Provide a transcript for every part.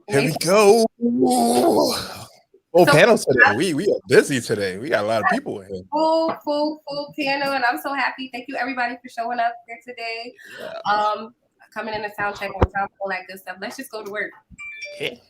Here we go. Full So panel today. We are busy today. We got a lot of people in here. full panel, and I'm so happy. Thank you everybody for showing up here today. Yeah. Coming in the sound check and sound all that good stuff. Let's just go to work. Okay.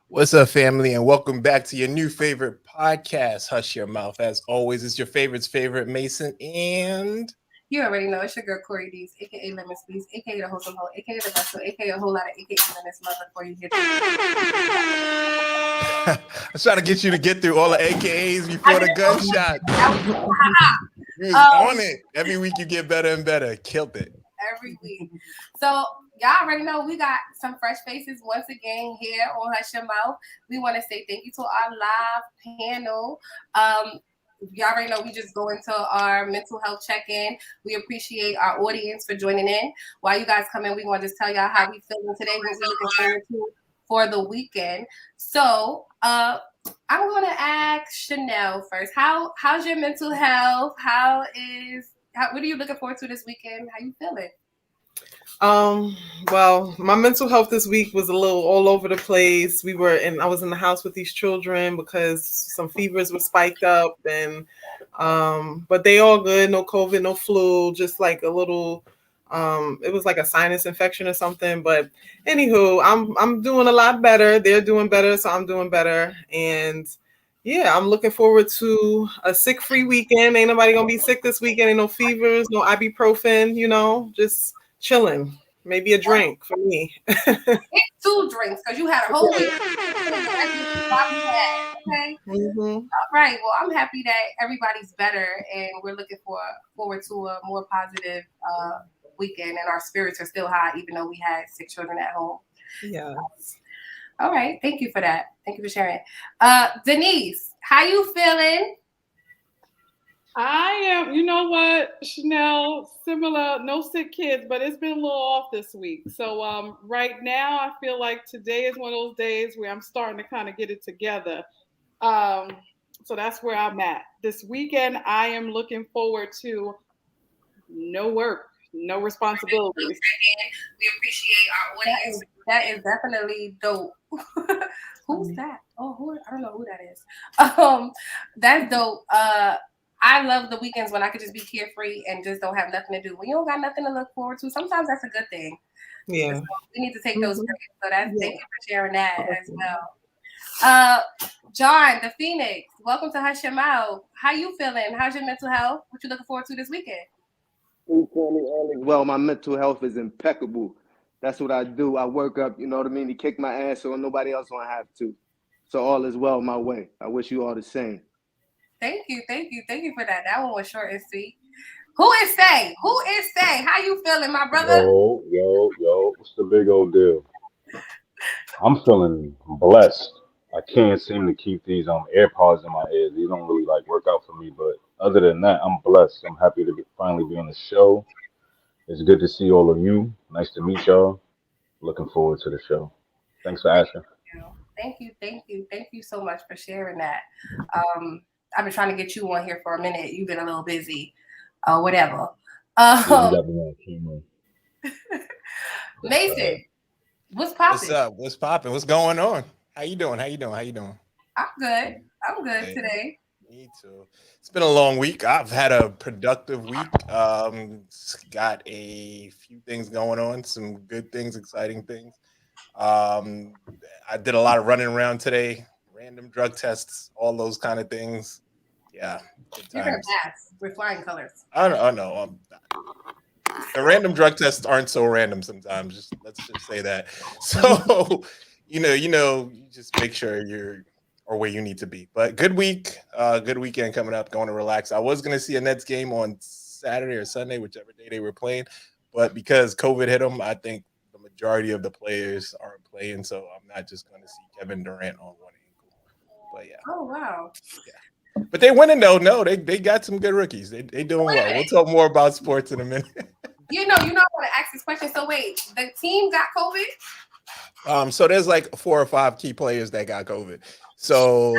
What's up, family, and welcome back to your new favorite podcast, Hush Your Mouth. As always, it's your favorite's favorite, Mason, and... You already know it's your girl Kori Deez, aka Lemon Squeeze, aka the wholesome hoe, aka the vessel, aka a whole lot of AKAs in this mother for you. I was trying to get you to get through all the AKAs before the gunshot. You was on it. Every week you get better and better. Killed it. Every week. So y'all already know we got some fresh faces once again here on Hush Your Mouth. We want to say thank you to our live panel. Y'all already know we just go into our mental health check-in. We appreciate our audience for joining in. While you guys come in, we want to just tell y'all how we feeling today, what we're looking forward to for the weekend. So I'm going to ask Chanel first. How's your mental health? What are you looking forward to this weekend? How you feeling? Well, my mental health this week was a little all over the place. I was in the house with these children because some fevers were spiked up, and but they all good, no COVID, no flu, just like a little it was like a sinus infection or something. But anywho, I'm doing a lot better. They're doing better, so I'm doing better. And yeah, I'm looking forward to a sick-free weekend. Ain't nobody gonna be sick this weekend. Ain't no fevers, no ibuprofen, just chilling. Maybe a drink for me. It's 2 drinks because you had a whole week. Okay. Mm-hmm. All right. Well, I'm happy that everybody's better, and we're looking forward to a more positive weekend, and our spirits are still high, even though we had 6 children at home. Yeah. All right. Thank you for that. Thank you for sharing. Denise, how you feeling? I am, you know what, Chanel, similar, no sick kids, but it's been a little off this week. So right now, I feel like today is one of those days where I'm starting to kind of get it together. So that's where I'm at. This weekend, I am looking forward to no work, no responsibilities. We appreciate our audience. That is definitely dope. Who's that? Oh, I don't know who that is. That's dope. I love the weekends when I could just be carefree and just don't have nothing to do. When you don't got nothing to look forward to, sometimes that's a good thing. Yeah. So we need to take those breaks. So thank you for sharing that as well. John, the Phoenix, welcome to Hush Your Mouth. How you feeling? How's your mental health? What you looking forward to this weekend? Well, my mental health is impeccable. That's what I do. I work up, you know what I mean, to kick my ass so nobody else won't have to. So all is well my way. I wish you all the same. Thank you for that. That one was short and sweet. Who is Say? How you feeling, my brother? Yo. What's the big old deal? I'm feeling blessed. I can't seem to keep these AirPods in my ears. These don't really work out for me. But other than that, I'm blessed. I'm happy to finally be on the show. It's good to see all of you. Nice to meet y'all. Looking forward to the show. Thanks for asking. Thank you so much for sharing that. I've been trying to get you on here for a minute. You've been a little busy, whatever. Mason, what's popping? What's popping? What's going on? How you doing? I'm good. Today. Me too. It's been a long week. I've had a productive week. Got a few things going on, some good things, exciting things. I did a lot of running around today, random drug tests, all those kind of things. Yeah. You're gonna pass with flying colors. I know. The random drug tests aren't so random sometimes. Let's just say that. So, you just make sure you're or where you need to be. But good week, good weekend coming up. Going to relax. I was going to see a Nets game on Saturday or Sunday, whichever day they were playing, but because COVID hit them, I think the majority of the players aren't playing, so I'm not just going to see Kevin Durant on one ankle. But yeah. Oh wow. Yeah. But they winning though. No, they got some good rookies. They doing well. We'll talk more about sports in a minute. You know, I want to ask this question. So wait, the team got COVID? So there's like 4 or 5 key players that got COVID. So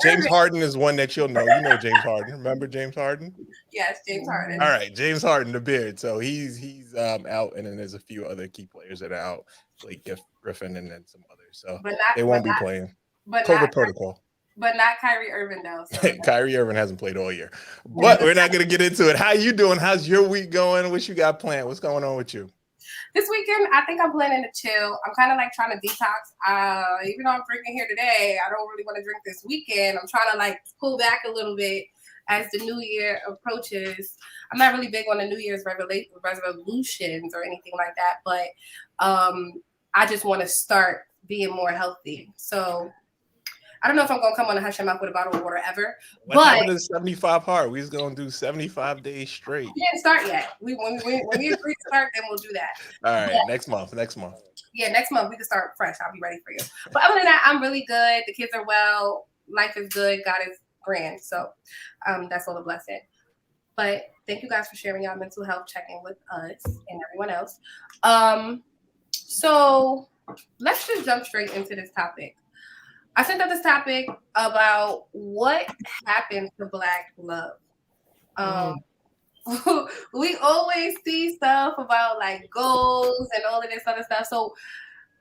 James Harden is one that you'll know. You know James Harden. Remember James Harden? Yes, James Harden. All right, James Harden, the beard. So he's out, and then there's a few other key players that are out, like Griffin and then some others. So they won't be playing. But COVID protocol. But not Kyrie Irving though. So. Kyrie Irving hasn't played all year. But we're not gonna get into it. How you doing? How's your week going? What you got planned? What's going on with you? This weekend, I think I'm planning to chill. I'm kind of like trying to detox. Even though I'm drinking here today, I don't really want to drink this weekend. I'm trying to like pull back a little bit as the new year approaches. I'm not really big on the New Year's resolutions or anything like that, but I just want to start being more healthy. So I don't know if I'm gonna come on and hush him up with a bottle of water ever. What happened to 75 hard? We was gonna do 75 days straight. We didn't start yet. When we agree to start, then we'll do that. All right, next month. Yeah, next month we can start fresh. I'll be ready for you. But other than that, I'm really good. The kids are well. Life is good. God is grand. So that's all a blessing. But thank you guys for sharing your mental health check-in with us and everyone else. So let's just jump straight into this topic. I sent out this topic about what happened to Black love. We always see stuff about like goals and all of this other stuff. So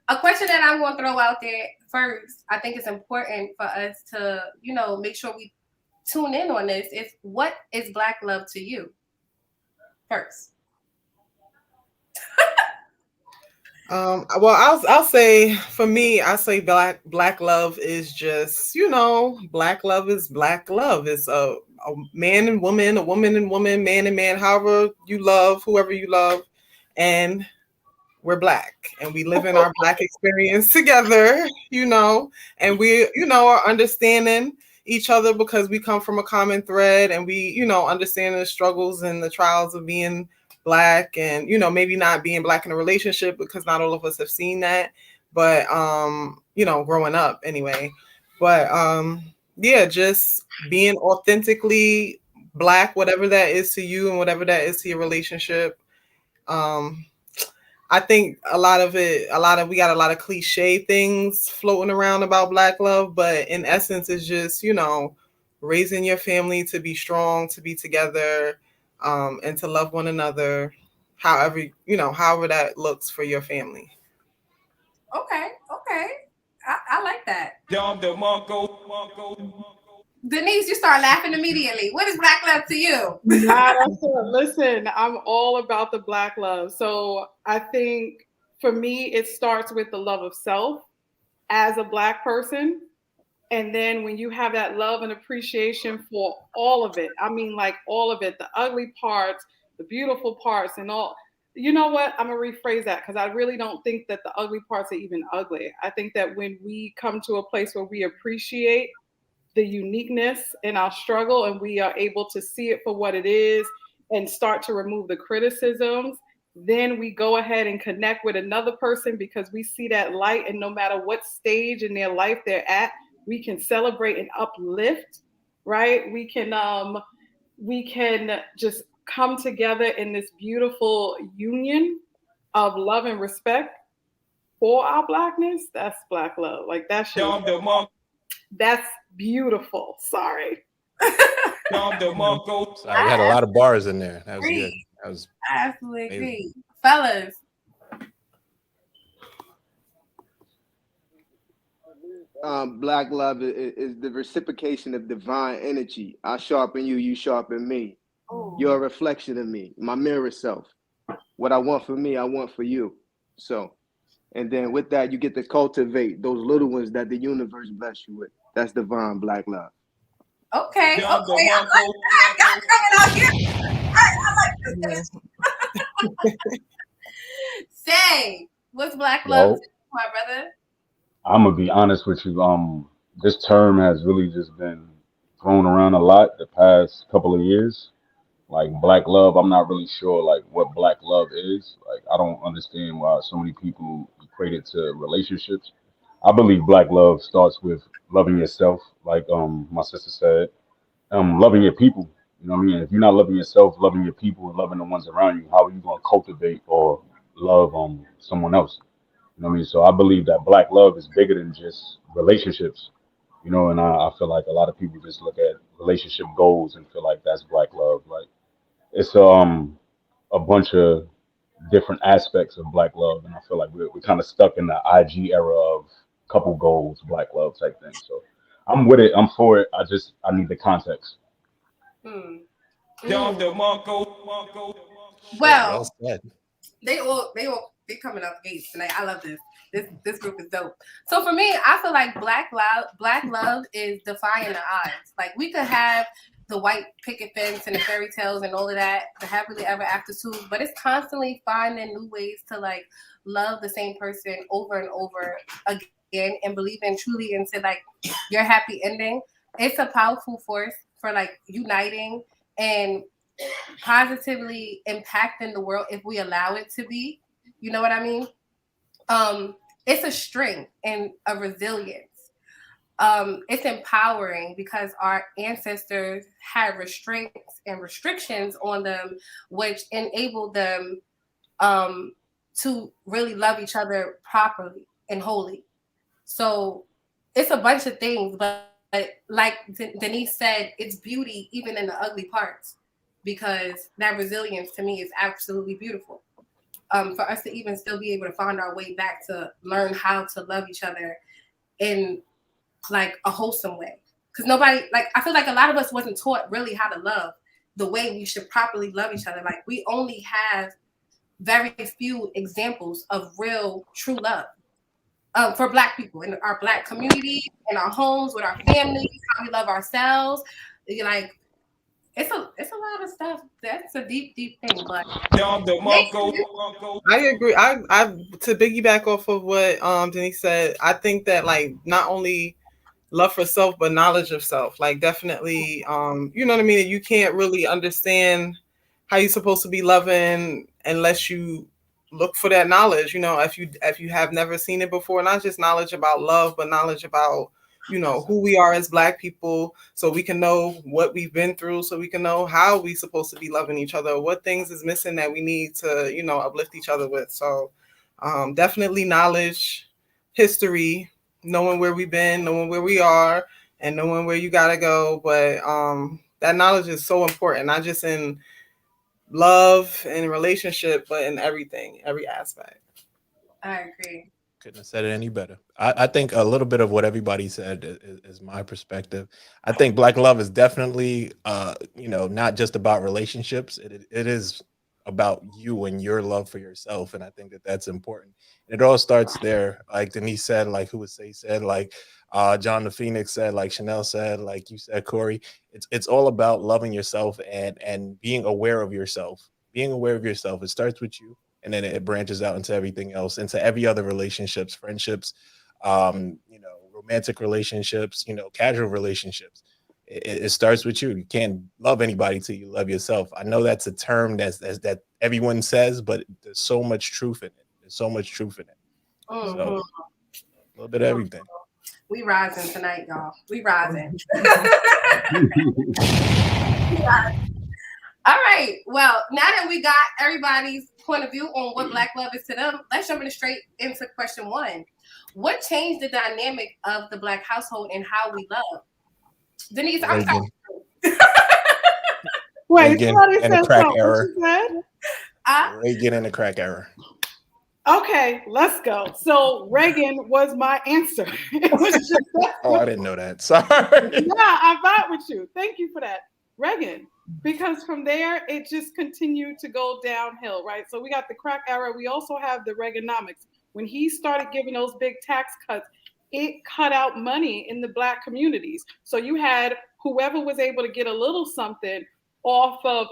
a question that I'm going to throw out there first, I think it's important for us to, make sure we tune in on this is what is Black love to you first? Well, I'll say for me, I say black love is just, Black love is Black love. It's a man and woman, a woman and woman, man and man, however you love, whoever you love. And we're Black and we live in our Black experience together, and we, are understanding each other because we come from a common thread and we, understand the struggles and the trials of being Black and, maybe not being Black in a relationship because not all of us have seen that, but, growing up anyway, but, just being authentically Black, whatever that is to you and whatever that is to your relationship. I think we got a lot of cliche things floating around about Black love, but in essence, it's just, raising your family to be strong, to be together, and to love one another, however that looks for your family. Okay. I like that. Denise, you start laughing immediately. What is Black love to you? Listen, I'm all about the Black love. So I think for me, it starts with the love of self as a Black person. And then when you have that love and appreciation for all of it, I mean, like all of it, the ugly parts, the beautiful parts and all, you know what? I'm going to rephrase that because I really don't think that the ugly parts are even ugly. I think that when we come to a place where we appreciate the uniqueness in our struggle and we are able to see it for what it is and start to remove the criticisms, then we go ahead and connect with another person because we see that light, and no matter what stage in their life they're at, we can celebrate and uplift, right? We can just come together in this beautiful union of love and respect for our Blackness. That's Black love. Like that's beautiful. Sorry. Sorry, we had a lot of bars in there. That was good. That was absolutely great. Fellas. Black love is the reciprocation of divine energy. I sharpen you, you sharpen me. Ooh. You're a reflection of me, my mirror self. What I want for me, I want for you. So, and then with that, you get to cultivate those little ones that the universe bless you with. That's divine Black love. Okay. I like this. Say, what's Black love to you, my brother? I'm gonna be honest with you. this term has really just been thrown around a lot the past couple of years. Like black love, I'm not really sure like what black love is. Like I don't understand why so many people equate it to relationships. I believe black love starts with loving yourself, like my sister said, loving your people. You know what I mean? If you're not loving yourself, loving your people, and loving the ones around you, how are you gonna cultivate or love someone else? You know what I mean? So I believe that black love is bigger than just relationships. You know, and I feel like a lot of people just look at relationship goals and feel like that's black love. Like it's a bunch of different aspects of black love, and I feel like we're kind of stuck in the IG era of couple goals, black love type thing. So I'm with it. I'm for it. I need the context. Hmm. Well, Well, said. they coming up gates tonight. I love this. This group is dope. So for me, I feel like black love is defying the odds. Like we could have the white picket fence and the fairy tales and all of that, the happily ever after too, but it's constantly finding new ways to like love the same person over and over again and believing truly into like your happy ending. It's a powerful force for like uniting and positively impacting the world if we allow it to be. You know what I mean? It's a strength and a resilience. It's empowering because our ancestors had restraints and restrictions on them, which enabled them to really love each other properly and wholly. So it's a bunch of things, but like Denise said, it's beauty even in the ugly parts because that resilience to me is absolutely beautiful. For us to even still be able to find our way back to learn how to love each other in like a wholesome way. Because nobody, like, I feel like a lot of us wasn't taught really how to love the way we should properly love each other. Like, we only have very few examples of real, true love for Black people in our Black community, in our homes, with our families, how we love ourselves. Like, it's a lot of stuff. That's a deep, deep thing. But I agree. I to piggyback off of what Denise said, I think that like not only love for self but knowledge of self. Like definitely you know what I mean? You can't really understand how you're supposed to be loving unless you look for that knowledge, you know, if you have never seen it before, not just knowledge about love, but knowledge about, you know, who we are as Black people, so we can know what we've been through, so we can know how we supposed to be loving each other, what things is missing that we need to, you know, uplift each other with. So definitely knowledge, history, knowing where we've been, knowing where we are, and knowing where you gotta go. But that knowledge is so important, not just in love and relationship, but in everything, every aspect. I agree. Couldn't have said it any better. I think a little bit of what everybody said is my perspective. I think black love is definitely, not just about relationships. It is about you and your love for yourself, and I think that that's important. And it all starts there, like Denise said, like who would say said, like John the Phoenix said, like Chanel said, like you said, Corey. It's all about loving yourself and being aware of yourself. Being aware of yourself. It starts with you and then it branches out into everything else, into every other relationships, friendships, romantic relationships, casual relationships. It starts with you. You can't love anybody till you love yourself. I know that's a term that everyone says, but there's so much truth in it. There's so much truth in it. Mm-hmm. So a little bit of everything. We rising tonight, y'all. We rising. All right. Well, now that we got everybody's point of view on what Black love is to them, let's jump straight into question one. What changed the dynamic of the Black household and how we love? Denise, I'm sorry. Wait, Reagan somebody and the said crack something. era. What you said? Reagan and the crack era. Okay, let's go. So Reagan was my answer. It was just Oh, I didn't know that. Sorry. Yeah, I vibe with you. Thank you for that, Reagan. Because from there, it just continued to go downhill, right? So we got the crack era. We also have the Reaganomics. When he started giving those big tax cuts, it cut out money in the Black communities. So you had whoever was able to get a little something off of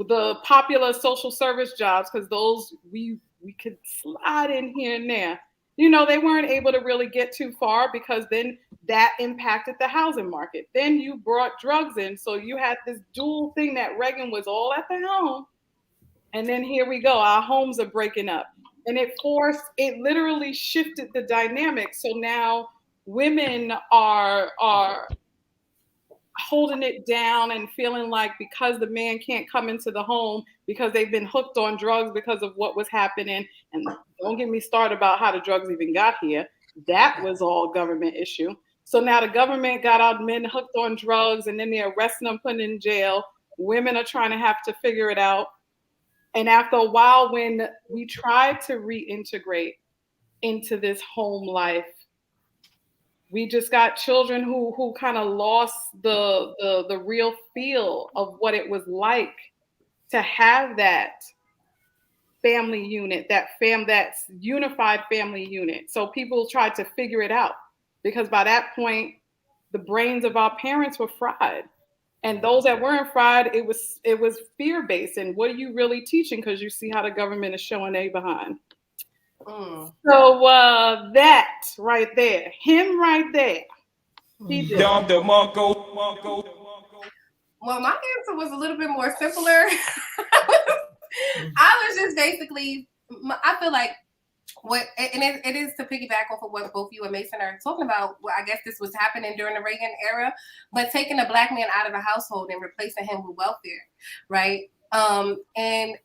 the popular social service jobs, because those we could slide in here and there. they weren't able to really get too far because then that impacted the housing market. Then you brought drugs in. So you had this dual thing that Reagan was all at the helm. And then here we go. Our homes are breaking up. And it literally shifted the dynamic. So now women are holding it down and feeling like because the man can't come into the home because they've been hooked on drugs because of what was happening. And don't get me started about how the drugs even got here. That was all government issue. So now the government got out men hooked on drugs and then they're arresting them, putting in jail. Women are trying to have to figure it out. And after a while, when we tried to reintegrate into this home life, we just got children who kind of lost the real feel of what it was like to have that family unit, that unified family unit. So people tried to figure it out because by that point, the brains of our parents were fried. And those that weren't fried, it was fear-based. And what are you really teaching? Because you see how the government is showing they behind. So that right there, him right there, he did. Well, my answer was a little bit more simpler. I was just basically, I feel like it is to piggyback off of what both you and Mason are talking about. Well, I guess this was happening during the Reagan era, but taking a black man out of the household and replacing him with welfare, right? And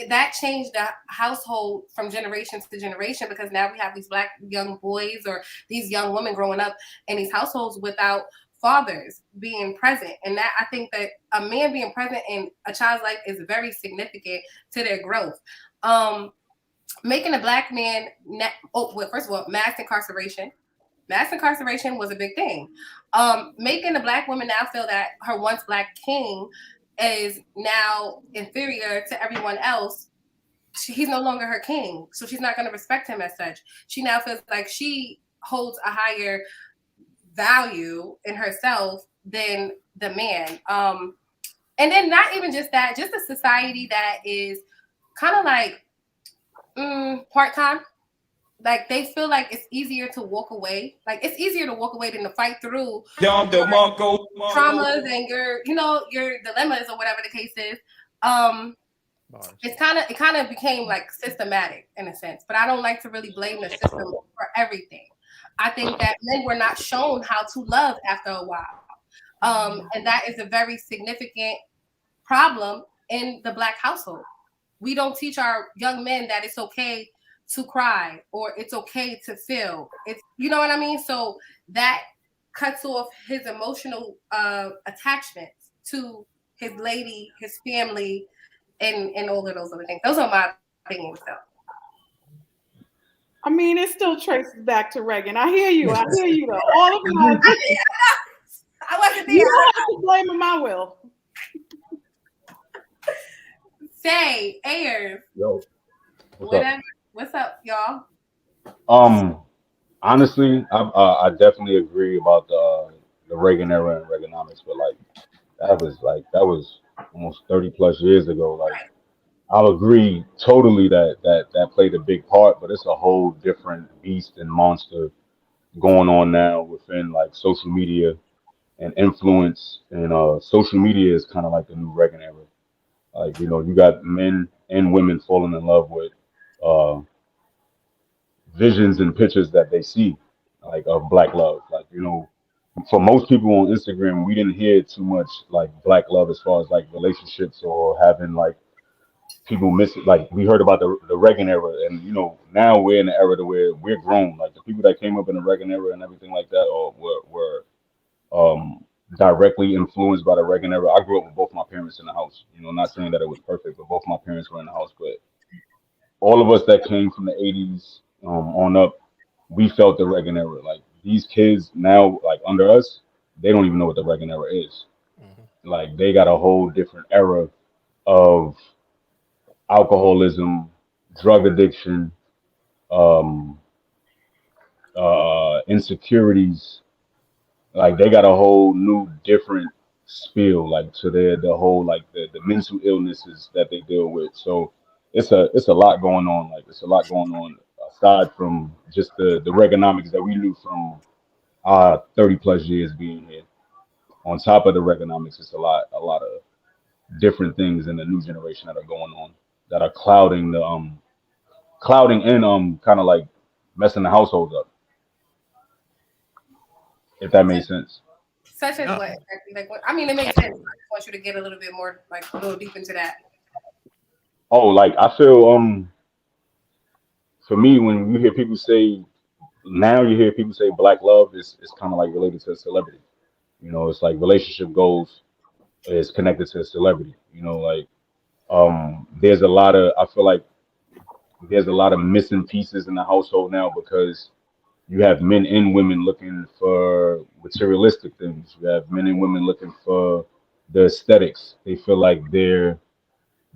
that changed the household from generation to generation because now we have these black young boys or these young women growing up in these households without fathers being present. And that I think that a man being present in a child's life is very significant to their growth. Making a black man, first of all, mass incarceration. Mass incarceration was a big thing. Making a black woman now feel that her once black king is now inferior to everyone else. He's no longer her king, so she's not going to respect him as such. She now feels like she holds a higher value in herself than the man. And then not even just that, just a society that is kind of like part-time. Like they feel like it's easier to walk away. Like it's easier to walk away than to fight through traumas and your dilemmas or whatever the case is. It kind of became like systematic in a sense, but I don't like to really blame the system for everything. I think that men were not shown how to love after a while. And that is a very significant problem in the black household. We don't teach our young men that it's okay to cry or it's okay to feel. It's, you know what I mean? So that cuts off his emotional attachments to his lady, his family, and all of those other things. Those are my opinions, though. I mean, it still traces back to Reagan. I hear you. I hear you, though. All of my I wasn't there. You don't have to blame him, I will. Say, Ayers. Yo. What's up, y'all? Honestly, I definitely agree about the Reagan era and Reaganomics, but that was almost 30 plus years ago. Like I'll agree totally that played a big part, but it's a whole different beast and monster going on now within like social media and influence, and social media is kind of like the new Reagan era. Like you got men and women falling in love with visions and pictures that they see, like of black love. Like for most people on Instagram, we didn't hear too much like black love as far as like relationships or having like people miss it. Like we heard about the Reagan era, and now we're in the era to where we're grown. Like the people that came up in the Reagan era and everything like that, or were directly influenced by the Reagan era. I grew up with both my parents in the house. Not saying that it was perfect, but both my parents were in the house. But all of us that came from the 80s on up, we felt the Reagan era. Like these kids now, like under us, they don't even know what the Reagan era is. Mm-hmm. Like they got a whole different era of alcoholism, drug addiction, insecurities. Like they got a whole new different spiel, like to the whole like the mental illnesses that they deal with. So it's a lot going on. Like it's a lot going on aside from just the Reaganomics that we knew from our 30 plus years being here. On top of the Reaganomics, it's a lot of different things in the new generation that are going on that are clouding and kind of like messing the households up, if that made sense. Such as No. what exactly? Like what? I mean, it makes sense. I just want you to get a little bit more, like a little deep into that. Oh, like I feel for me when you hear people say now you hear people say black love is kind of like related to a celebrity. You know, it's like relationship goals is connected to a celebrity. You know, like there's a lot of I feel like there's a lot of missing pieces in the household now because you have men and women looking for materialistic things. You have men and women looking for the aesthetics. They feel like their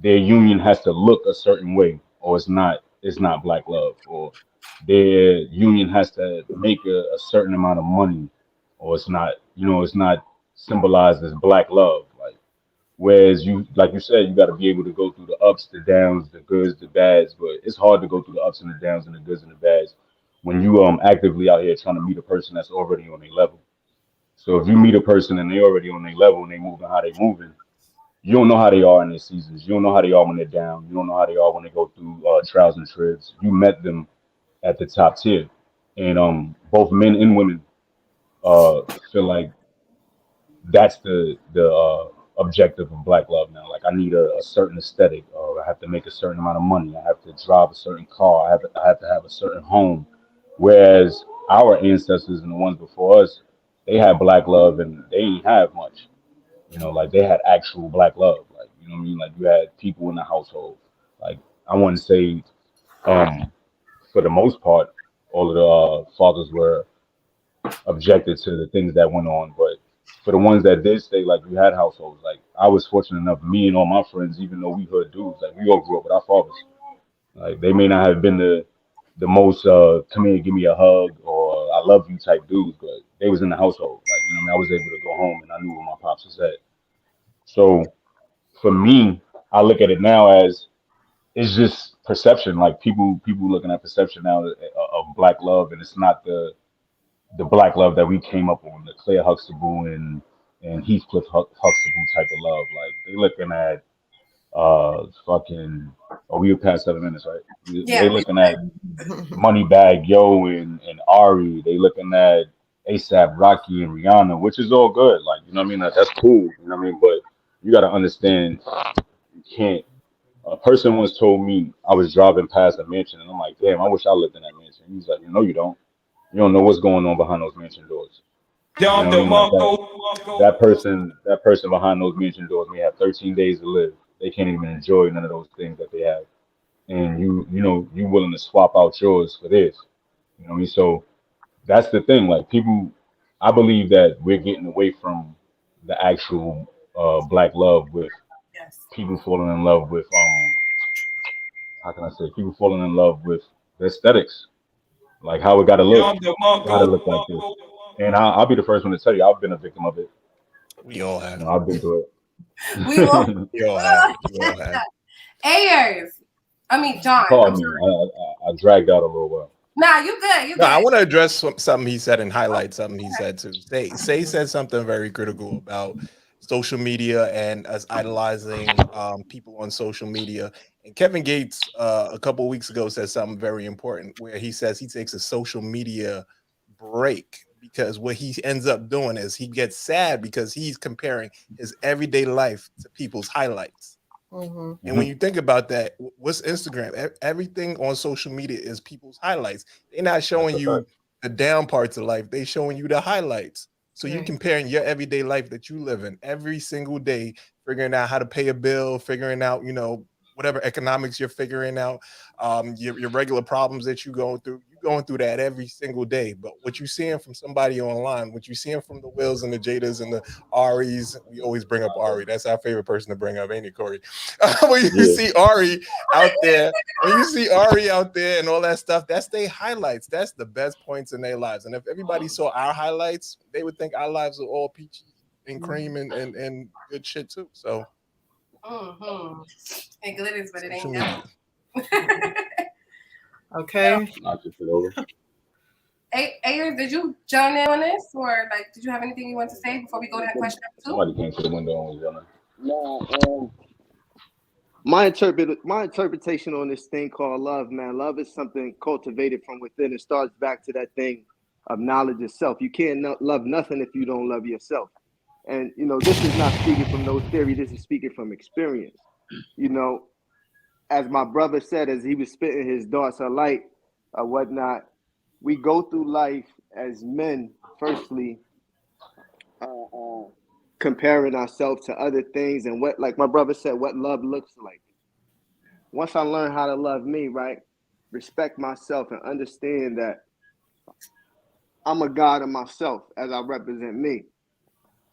union has to look a certain way, or it's not black love, or their union has to make a certain amount of money, or it's not symbolized as black love. Like whereas you, like you said, you got to be able to go through the ups, the downs, the goods, the bads. But it's hard to go through the ups and the downs and the goods and the bads when you actively out here trying to meet a person that's already on their level. So if you meet a person and they already on their level and they moving how they moving, you don't know how they are in their seasons. You don't know how they are when they're down. You don't know how they are when they go through trials and tribs. You met them at the top tier, and both men and women uh, feel like that's the objective of black love now. Like I need a certain aesthetic, or I have to make a certain amount of money. I have to drive a certain car. I have to have a certain home. Whereas our ancestors and the ones before us, they had black love and they didn't have much. You know, like they had actual black love. Like you know what I mean. Like you had people in the household. Like I wouldn't say um, for the most part, all of the fathers were objected to the things that went on. But for the ones that did stay, like we had households. Like I was fortunate enough, me and all my friends, even though we hood dudes, like we all grew up with our fathers. Like they may not have been the most come here, give me a hug or I love you type dudes, but they was in the household. Like you know, what I mean, I was able to go home and I knew where my pops was at. So for me, I look at it now as it's just perception. Like people looking at perception now of black love, and it's not the black love that we came up on, the Claire Huxtable and Heathcliff Huxtable type of love. Like they looking at fucking oh we were past 7 minutes, right? They Yeah. looking at Moneybag Yo and Ari. They looking at ASAP Rocky and Rihanna, which is all good. Like you know what I mean? That's cool. You know what I mean? But you got to understand you can't. A person once told me I was driving past a mansion, and I'm like, damn, I wish I lived in that mansion. He's like, no, you don't. You don't know what's going on behind those mansion doors. You know what I mean? Like that person behind those mansion doors may have 13 days to live. They can't even enjoy none of those things that they have, and you willing to swap out yours for this. You know what I mean? So that's the thing. Like people, I believe that we're getting away from the actual black love with Yes. people falling in love with how can I say people falling in love with the aesthetics, like how it got to look. It got to look like this. And I'll be the first one to tell you, I've been a victim of it. We all have. I've been through We will. it. We all have. We all have. Ayers. I mean, John. I'm Pardon me, sorry. I dragged out a little while. Nah, you good. You No, I good. want to address something he said and highlight something he said too. Say said something very critical about social media and us idolizing people on social media. And Kevin Gates a couple of weeks ago said something very important where he says he takes a social media break because what he ends up doing is he gets sad because he's comparing his everyday life to people's highlights. Mhm. And when Hmm. you think about that, what's Instagram? Everything on social media is people's highlights. They're not That's showing a fact. you the down parts of life. They're showing you the highlights. So you Right. comparing your everyday life that you live in every single day, figuring out how to pay a bill, figuring out, whatever economics you're figuring out, your regular problems that you're going through that every single day. But what you seeing from somebody online, what you seeing from the Wills and the Jadas and the Aries, we always bring up Ari. That's our favorite person to bring up, ain't it, Corey? When you Yeah, see Ari out there, when you see Ari out there and all that stuff, that's their highlights. That's the best points in their lives. And if everybody saw our highlights, they would think our lives are all peachy and cream and good shit too. So Mm-hmm. It glitters, but it social ain't media. gold. Okay. Knock this shit over. Ayers, did you join in on this, or like, did you have anything you want to say before we go to question number Somebody came to the window and was yelling. No, my interpretation on this thing called love, man. Love is something cultivated from within. It starts back to that thing of knowledge of self. You can't love nothing if you don't love yourself. And this is not speaking from no theory. This is speaking from experience. As my brother said, as he was spitting his darts of light or whatnot, we go through life as men. Firstly, comparing ourselves to other things and what, like my brother said, what love looks like. Once I learn how to love me, right, respect myself and understand that I'm a God of myself as I represent me.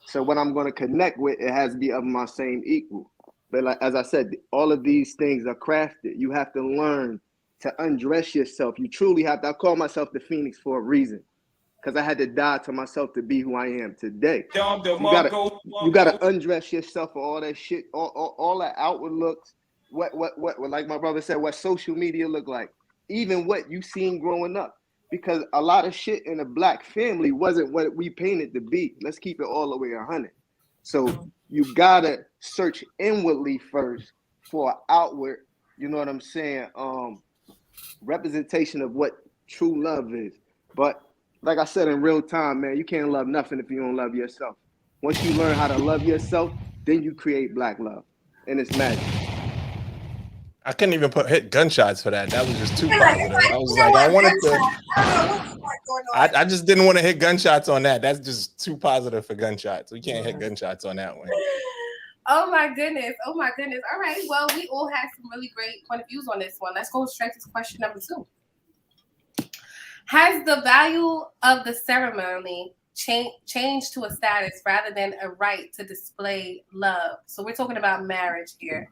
So what I'm going to connect with, it has to be of my same equal. But like, as I said, all of these things are crafted. You have to learn to undress yourself. You truly have to. I call myself the Phoenix for a reason, because I had to die to myself to be who I am today. You gotta undress yourself for all that shit, all that outward looks. What like my brother said, what social media look like, even what you seen growing up. Because a lot of shit in a black family wasn't what we painted to be. Let's keep it all the way 100. So you gotta search inwardly first for outward, you know what I'm saying, representation of what true love is. But like I said, in real time, man, you can't love nothing if you don't love yourself. Once you learn how to love yourself, then you create black love, and it's magic. I couldn't even hit gunshots for that. That was just too positive. I was like, I wanted to. I just didn't want to hit gunshots on that. That's just too positive for gunshots. We can't hit gunshots on that one. Oh my goodness. Oh my goodness. All right. Well, we all had some really great point of views on this one. Let's go straight to question number 2. Has the value of the ceremony changed to a status rather than a right to display love? So we're talking about marriage here.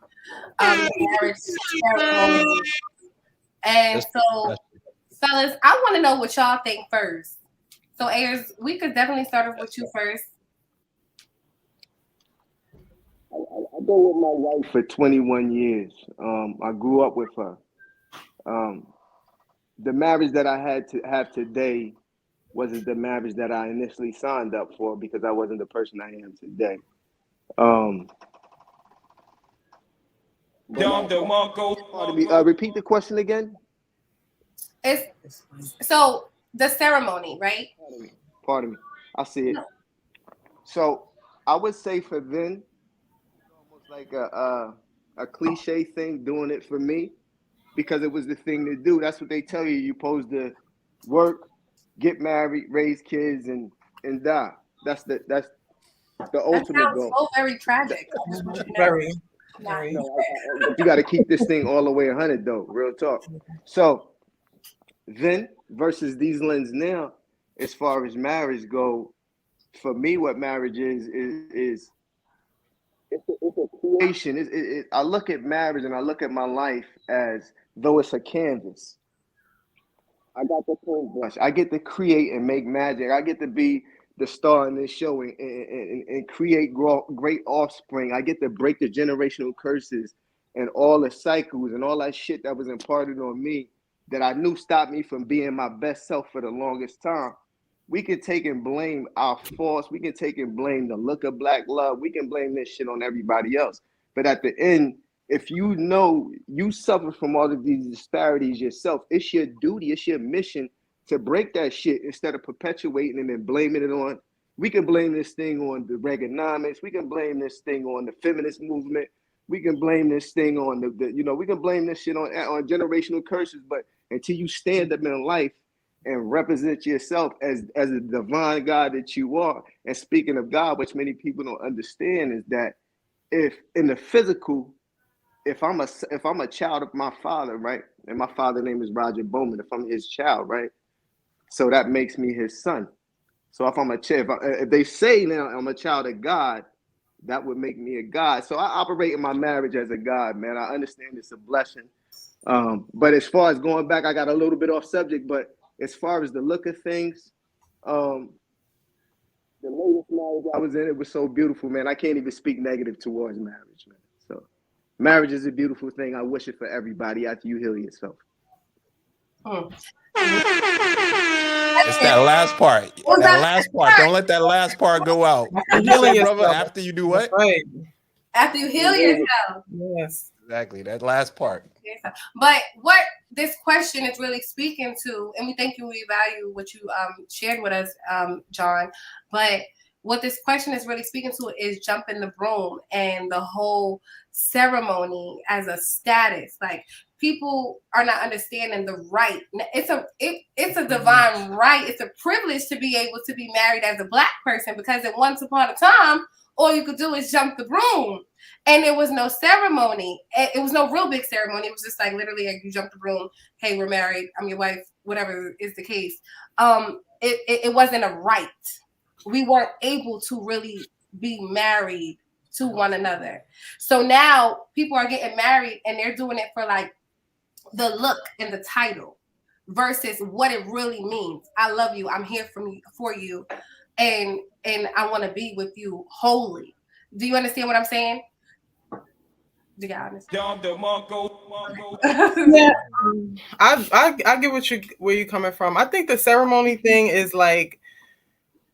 Marriage ceremony. And so, fellas, I want to know what y'all think first. So, Ayers, we could definitely start off with you first. I go with my wife for 21 years. I grew up with her. The marriage that I had to have today wasn't the marriage that I initially signed up for, because I wasn't the person I am today. Pardon me. Repeat the question again. It's so the ceremony, right? Pardon me. I see it. So I would say for them, it's almost like a cliche thing, doing it for me, because it was the thing to do. That's what they tell you. You're supposed to work, get married, raise kids, and die. That's the ultimate goal. So very tragic. Very. You got to keep this thing all the way 100 though. Real talk. So then versus these lenses now, as far as marriage go, for me, what marriage is it's a creation. I look at marriage and I look at my life as though it's a canvas. I got the paintbrush. I get to create and make magic. I get to be the star in this show and create great offspring. I get to break the generational curses and all the cycles and all that shit that was imparted on me that I knew stopped me from being my best self for the longest time. We can take and blame our faults. We can take and blame the look of black love. We can blame this shit on everybody else. But at the end, if you know you suffer from all of these disparities yourself, it's your duty, it's your mission to break that shit instead of perpetuating it and blaming it on. We can blame this thing on the Reaganomics. We can blame this thing on the feminist movement. We can blame this thing on we can blame this shit on generational curses. But until you stand up in life and represent yourself as a divine God that you are, and speaking of God, which many people don't understand, is that if in the physical, if I'm a child of my father, right, and my father's name is Roger Bowman, if I'm his child, right, so that makes me his son. So if I'm a child, if they say now I'm a child of God, that would make me a God. So I operate in my marriage as a God, man. I understand it's a blessing. But as far as going back, I got a little bit off subject, but as far as the look of things, the latest marriage I was in, it was so beautiful, man. I can't even speak negative towards marriage, man. So marriage is a beautiful thing. I wish it for everybody after you heal yourself. It's that last part. That last part. Don't let that last part go out. What'd you say, brother? After you do That's what? right. After you heal yourself. Yes. Exactly. That last part. But what this question is really speaking to, and we thank you, we value what you shared with us, John. But what this question is really speaking to is jumping the broom and the whole ceremony as a status. Like people are not understanding the right. It's a divine right. It's a privilege to be able to be married as a Black person, because at once upon a time, all you could do is jump the broom. And there was no ceremony. It was no real big ceremony. It was just like literally like you jump the broom. Hey, we're married. I'm your wife. Whatever is the case. It wasn't a right. We weren't able to really be married to one another. So now people are getting married and they're doing it for like the look and the title versus what it really means. I love you. I'm here for you, and I want to be with you wholly. Do you understand what I'm saying? Do you honest? Yeah, I get where you're coming from. I think the ceremony thing is like,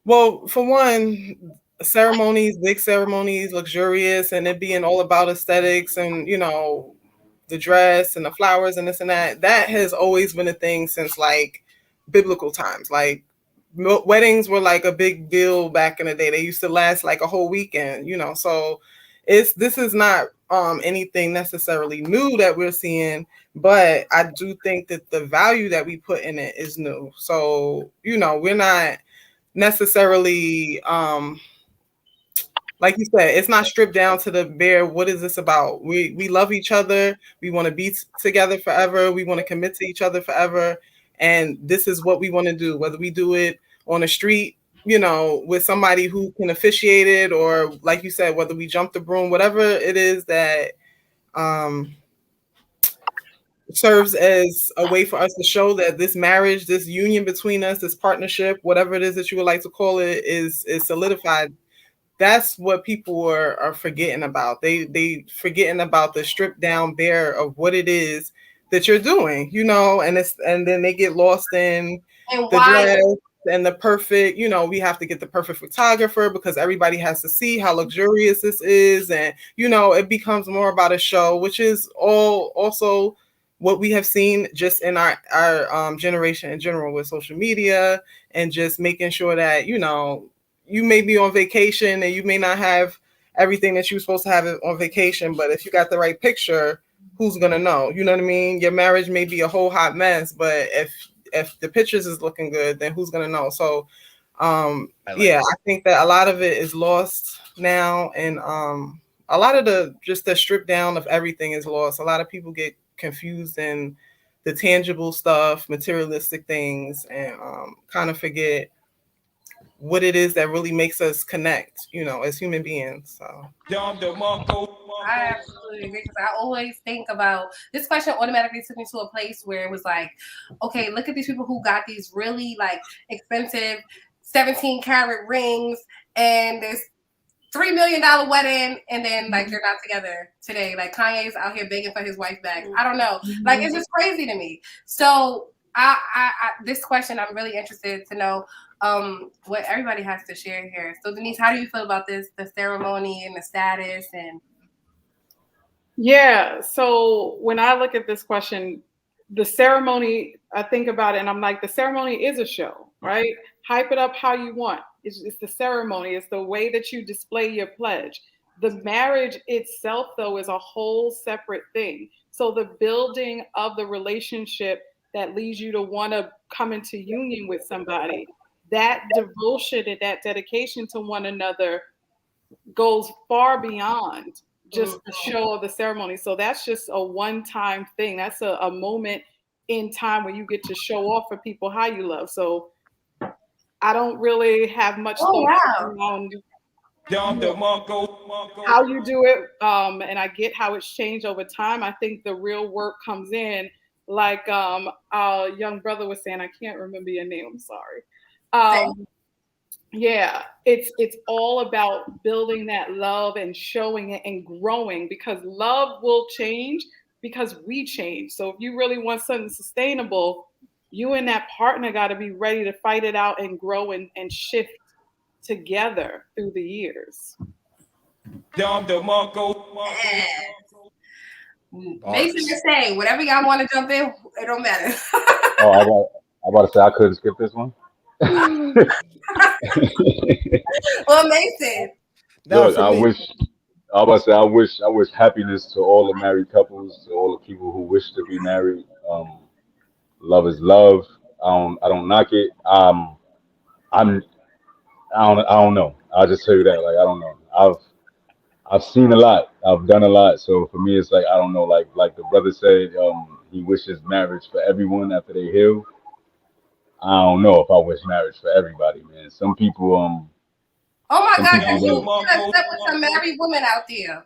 well, for one, ceremonies, big ceremonies, luxurious, and it being all about aesthetics and the dress and the flowers and this and that. That has always been a thing since like biblical times. Like weddings were like a big deal back in the day. They used to last like a whole weekend. So this is not anything necessarily new that we're seeing, but I do think that the value that we put in it is new. So we're not necessarily like you said, it's not stripped down to the bare. What is this about? We love each other. We want to be together forever. We want to commit to each other forever. And this is what we want to do, whether we do it on the street, with somebody who can officiate it, or like you said, whether we jump the broom, whatever it is that serves as a way for us to show that this marriage, this union between us, this partnership, whatever it is that you would like to call it, is solidified. That's what people are forgetting about. They forgetting about the stripped down bare of what it is that you're doing, and then they get lost in the dress and the perfect, we have to get the perfect photographer because everybody has to see how luxurious this is. And, it becomes more about a show, which is also what we have seen just in our generation in general with social media and just making sure that, you may be on vacation and you may not have everything that you're supposed to have on vacation, but if you got the right picture, who's gonna know? You know what I mean? Your marriage may be a whole hot mess, but if the pictures is looking good, then who's gonna know? So I think that a lot of it is lost now, and a lot of the strip down of everything is lost. A lot of people get confused in the tangible stuff, materialistic things, and kind of forget what it is that really makes us connect, as human beings. So I absolutely agree, because I always think about this question automatically took me to a place where it was like, okay, look at these people who got these really like expensive 17 karat rings and this $3 million wedding, and then like you're not together today. Like Kanye's out here begging for his wife back. I don't know. Like it's just crazy to me. So I this question, I'm really interested to know what everybody has to share here. So Denise, how do you feel about this, the ceremony and the status? And yeah, so when I look at this question, the ceremony, I think about it and I'm like, the ceremony is a show, right? Hype it up how you want. It's the ceremony. It's the way that you display your pledge. The marriage itself, though, is a whole separate thing. So the building of the relationship that leads you to want to come into union with somebody, that devotion and that dedication to one another goes far beyond just the show of the ceremony. So that's just a one-time thing. That's a moment in time where you get to show off for people how you love. So I don't really have much thought around how you do it. And I get how it's changed over time. I think the real work comes in, like our young brother was saying, I can't remember your name, I'm sorry. Yeah, it's all about building that love and showing it and growing, because love will change because we change. So if you really want something sustainable, you and that partner got to be ready to fight it out and grow and shift together through the years. Mason is saying whatever y'all want to jump in, it don't matter. Oh, I about to say I couldn't skip this one. Well, Mason. Look, I was about to say I wish happiness to all the married couples, to all the people who wish to be married. Love is love. I don't knock it. I'm I don't know. I'll just tell you that. Like I don't know. I've seen a lot. I've done a lot. So for me, it's like I don't know. Like the brother said, he wishes marriage for everyone after they heal. I don't know if I wish marriage for everybody, man. Some people Oh my some God, people you don't. done slept with some married women out there.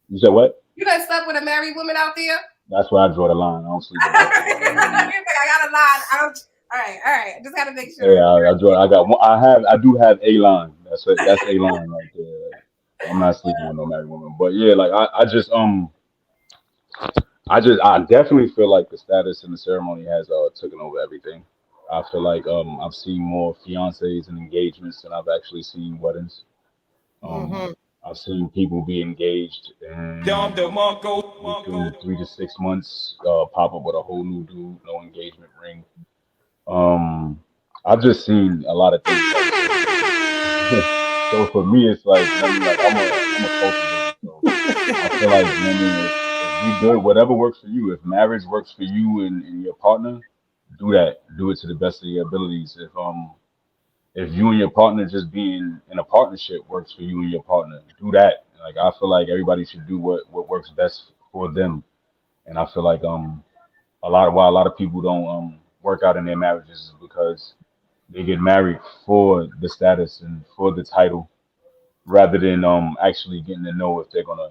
You said what? You done slept with a married woman out there? That's where I draw the line. I don't sleep with You're married like, women. I got a line. I don't. All right. Just gotta make sure. Yeah, I draw. I got one. I do have a line. That's it. That's a line right there. I'm not sleeping with no married woman. But yeah, like I definitely feel like the status and the ceremony has taken over everything. I feel like I've seen more fiancés and engagements than I've actually seen weddings. Um, I've seen people be engaged and within 3 to 6 months pop up with a whole new dude, no engagement ring. Um, I've just seen a lot of things like so. So for me, it's like, you know what I mean? Like I'm a cultivator, so I feel like, you know what I mean? If we good, whatever works for you. If marriage works for you and your partner, do that. Do it to the best of your abilities. If you and your partner just being in a partnership works for you and your partner, do that. Like I feel like everybody should do what works best for them. And I feel like a lot of people don't work out in their marriages is because they get married for the status and for the title rather than actually getting to know if they're gonna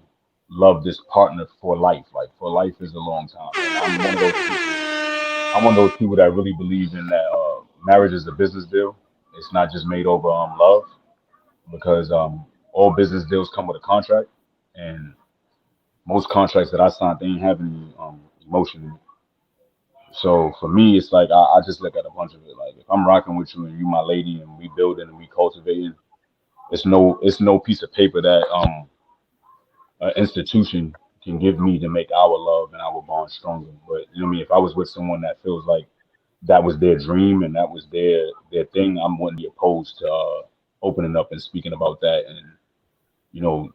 love this partner for life. Like for life is a long time, and I'm one of those people. I'm one of those people that really believe in that marriage is a business deal. It's not just made over love because all business deals come with a contract, and most contracts that I signed they ain't have any emotion in it. So for me, it's like I just look at a bunch of it. Like if I'm rocking with you and you my lady and we building and we cultivating, it's no piece of paper that an institution can give me to make our love and our bond stronger. But you know what I mean? If I was with someone that feels like that was their dream and that was their thing, I wouldn't be opposed to opening up and speaking about that and you know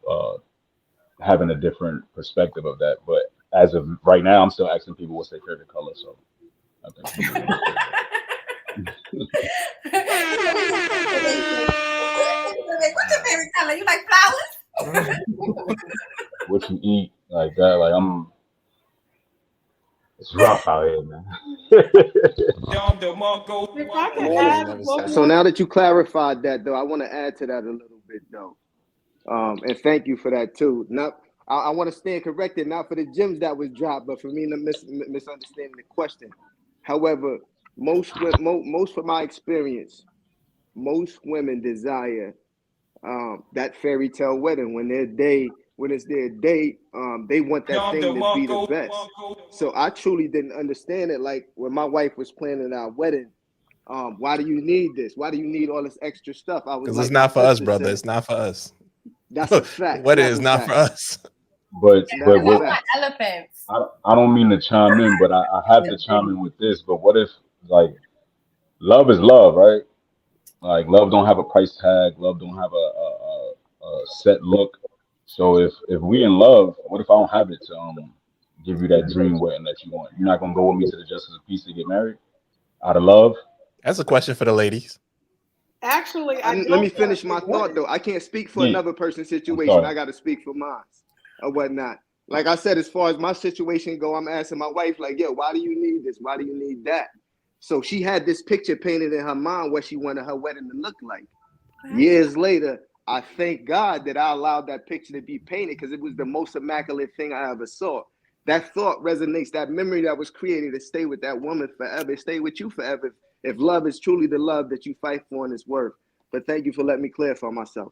having a different perspective of that. But as of right now, I'm still asking people what's their favorite color. So I think people want to What's your favorite color? You like flowers? what you eat like that. Like it's rough out here, man. If I could add one So more, now that you clarified that, though, I want to add to that a little bit, though. And thank you for that too. Not, I want to stand corrected, not for the gems that was dropped, but for me to misunderstanding the question. However, most from my experience, most women desire that fairy tale wedding when it's their date. They want that thing to be the best. So I truly didn't understand it. Like when my wife was planning our wedding, why do you need this? Why do you need all this extra stuff? I was Because like, it's my not for us, sister brother. said, It's not for us. that's a fact. What That's is a not fact. for us. But I That's a what want fact. elephants. I don't mean to chime in, but I have to chime in with this. But what if like love is love, right? Like love don't have a price tag. Love don't have a set look. So if we in love, what if I don't have it to give you that dream wedding that you want? You're not gonna go with me to the justice of peace to get married out of love? That's a question for the ladies. actually, I Let me don't. finish my thought though. I can't speak for Yeah, another person's I'm situation. sorry. I got to speak for mine or whatnot. Like I said, as far as my situation go, I'm asking my wife, like, yo, why do you need this? Why do you need that? So she had this picture painted in her mind what she wanted her wedding to look like. Years later, I thank God that I allowed that picture to be painted because it was the most immaculate thing I ever saw. That thought resonates, that memory that was created to stay with that woman forever, stay with you forever. If love is truly the love that you fight for and is worth. But thank you for letting me clarify myself.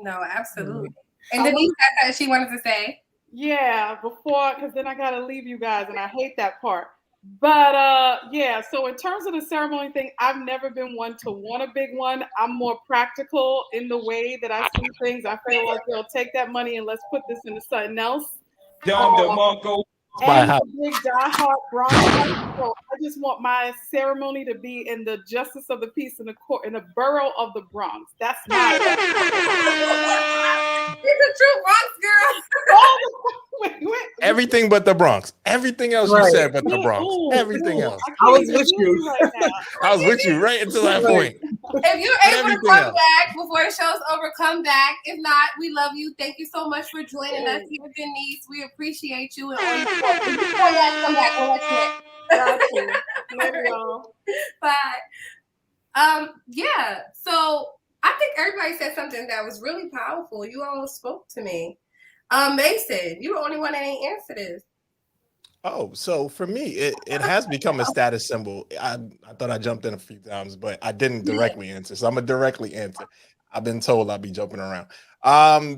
No, absolutely. And Denise got that she wanted to say. Yeah, before, because then I gotta leave you guys, and I hate that part. But yeah, so in terms of the ceremony thing, I've never been one to want a big one. I'm more practical in the way that I see things. I feel like they'll take that money and let's put this into something else. And a big diehard Bronx person, so I just want my ceremony to be in the justice of the peace in the court in the borough of the Bronx. That's my. She's a true Bronx girl. Wait. Everything but the Bronx. Everything else you Right. said but the Bronx. Ooh, Everything else. I was with you. Right now. I was with you right until that point. If you're able to Everything come else. back before the show's over, come back. If not, we love you. Thank you so much for joining us here, Denise. We appreciate you. And on the show. If you come back, we'll let you in. Got you. Love y'all. Bye. Yeah. So I think everybody said something that was really powerful. You almost spoke to me. Mason, you're the only one that ain't answered this. Oh, so for me, it has become a status symbol. I thought I jumped in a few times, but I didn't directly answer. So I'm gonna directly answer. I've been told I'll be jumping around.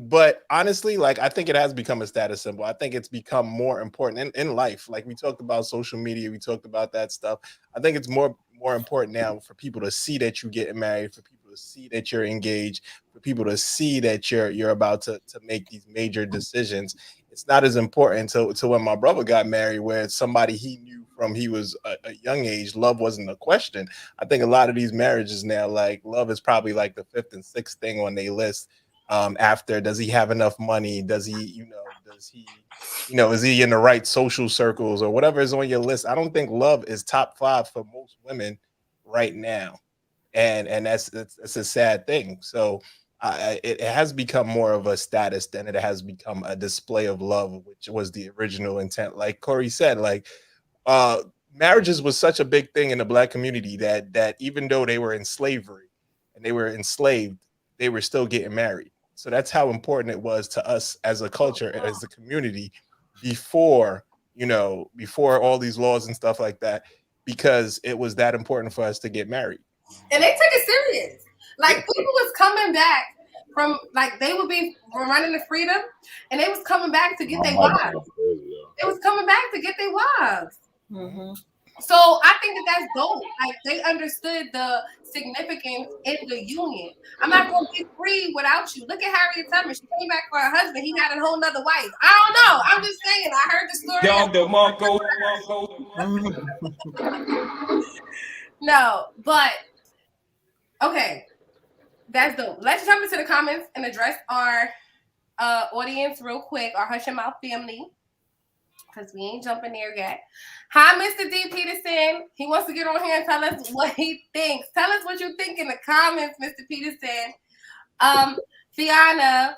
But honestly, like I think it has become a status symbol. I think it's become more important in life. Like we talked about social media, we talked about that stuff. I think it's more important now for people to see that you're getting married, for people to see that you're engaged, for people to see that you're about to make these major decisions. It's not as important to when my brother got married, where it's somebody he knew from he was a young age. Love wasn't a question. I think a lot of these marriages now, like love is probably like the fifth and sixth thing on their list. After, does he have enough money? Does he, is he in the right social circles or whatever is on your list? I don't think love is top 5 for most women right now, and that's a sad thing. So it has become more of a status than it has become a display of love, which was the original intent. Like Kori said, like marriages was such a big thing in the Black community that even though they were in slavery and they were enslaved, they were still getting married. So that's how important it was to us as a culture, as a community, before all these laws and stuff like that, because it was that important for us to get married. And they took it serious. Like people was coming back from, like they would be running to freedom, and they was coming back to get their wives. It was coming back to get their wives. Mm-hmm. So I think that's dope. Like they understood the significance in the union. I'm not going to be free without you. Look at Harriet Tubman. She came back for her husband. He had a whole nother wife. I don't know. I'm just saying. I heard the story. No, but okay. That's dope. Let's jump into the comments and address our audience real quick, our Hush Your Mouth family, because we ain't jumping there yet. Hi, Mr. D. Peterson. He wants to get on here and tell us what he thinks. Tell us what you think in the comments, Mr. Peterson. Fiona,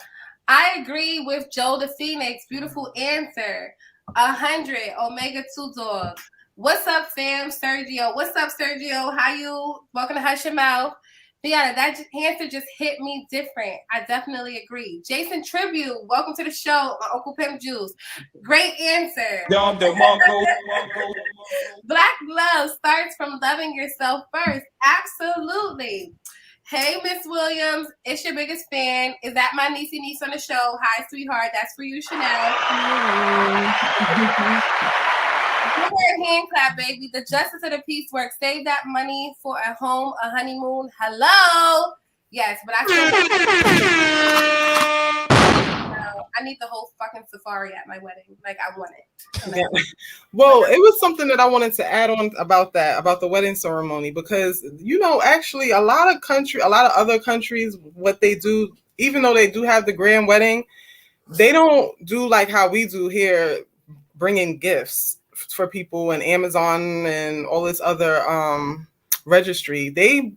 I agree with Joe the Phoenix. Beautiful answer. 100, Omega 2 Dog. What's up, fam? Sergio. What's up, Sergio? How you? Welcome to Hush Your Mouth. Fiona, that answer just hit me different. I definitely agree. Jason Tribute, welcome to the show, Uncle Pimp Juice. Great answer. Black love starts from loving yourself first. Absolutely. Hey, Miss Williams, it's your biggest fan. Is that my niecey niece on the show? Hi, sweetheart. That's for you, Chanel. Give her a hand clap, baby. The justice of the peace work. Save that money for a home, a honeymoon. Hello. Yes, but I need the whole fucking safari at my wedding. Like, I want it. Yeah. Well, it was something that I wanted to add on about the wedding ceremony, because actually a lot of other countries, what they do, even though they do have the grand wedding, they don't do like how we do here, bringing gifts for people and Amazon and all this other registry. They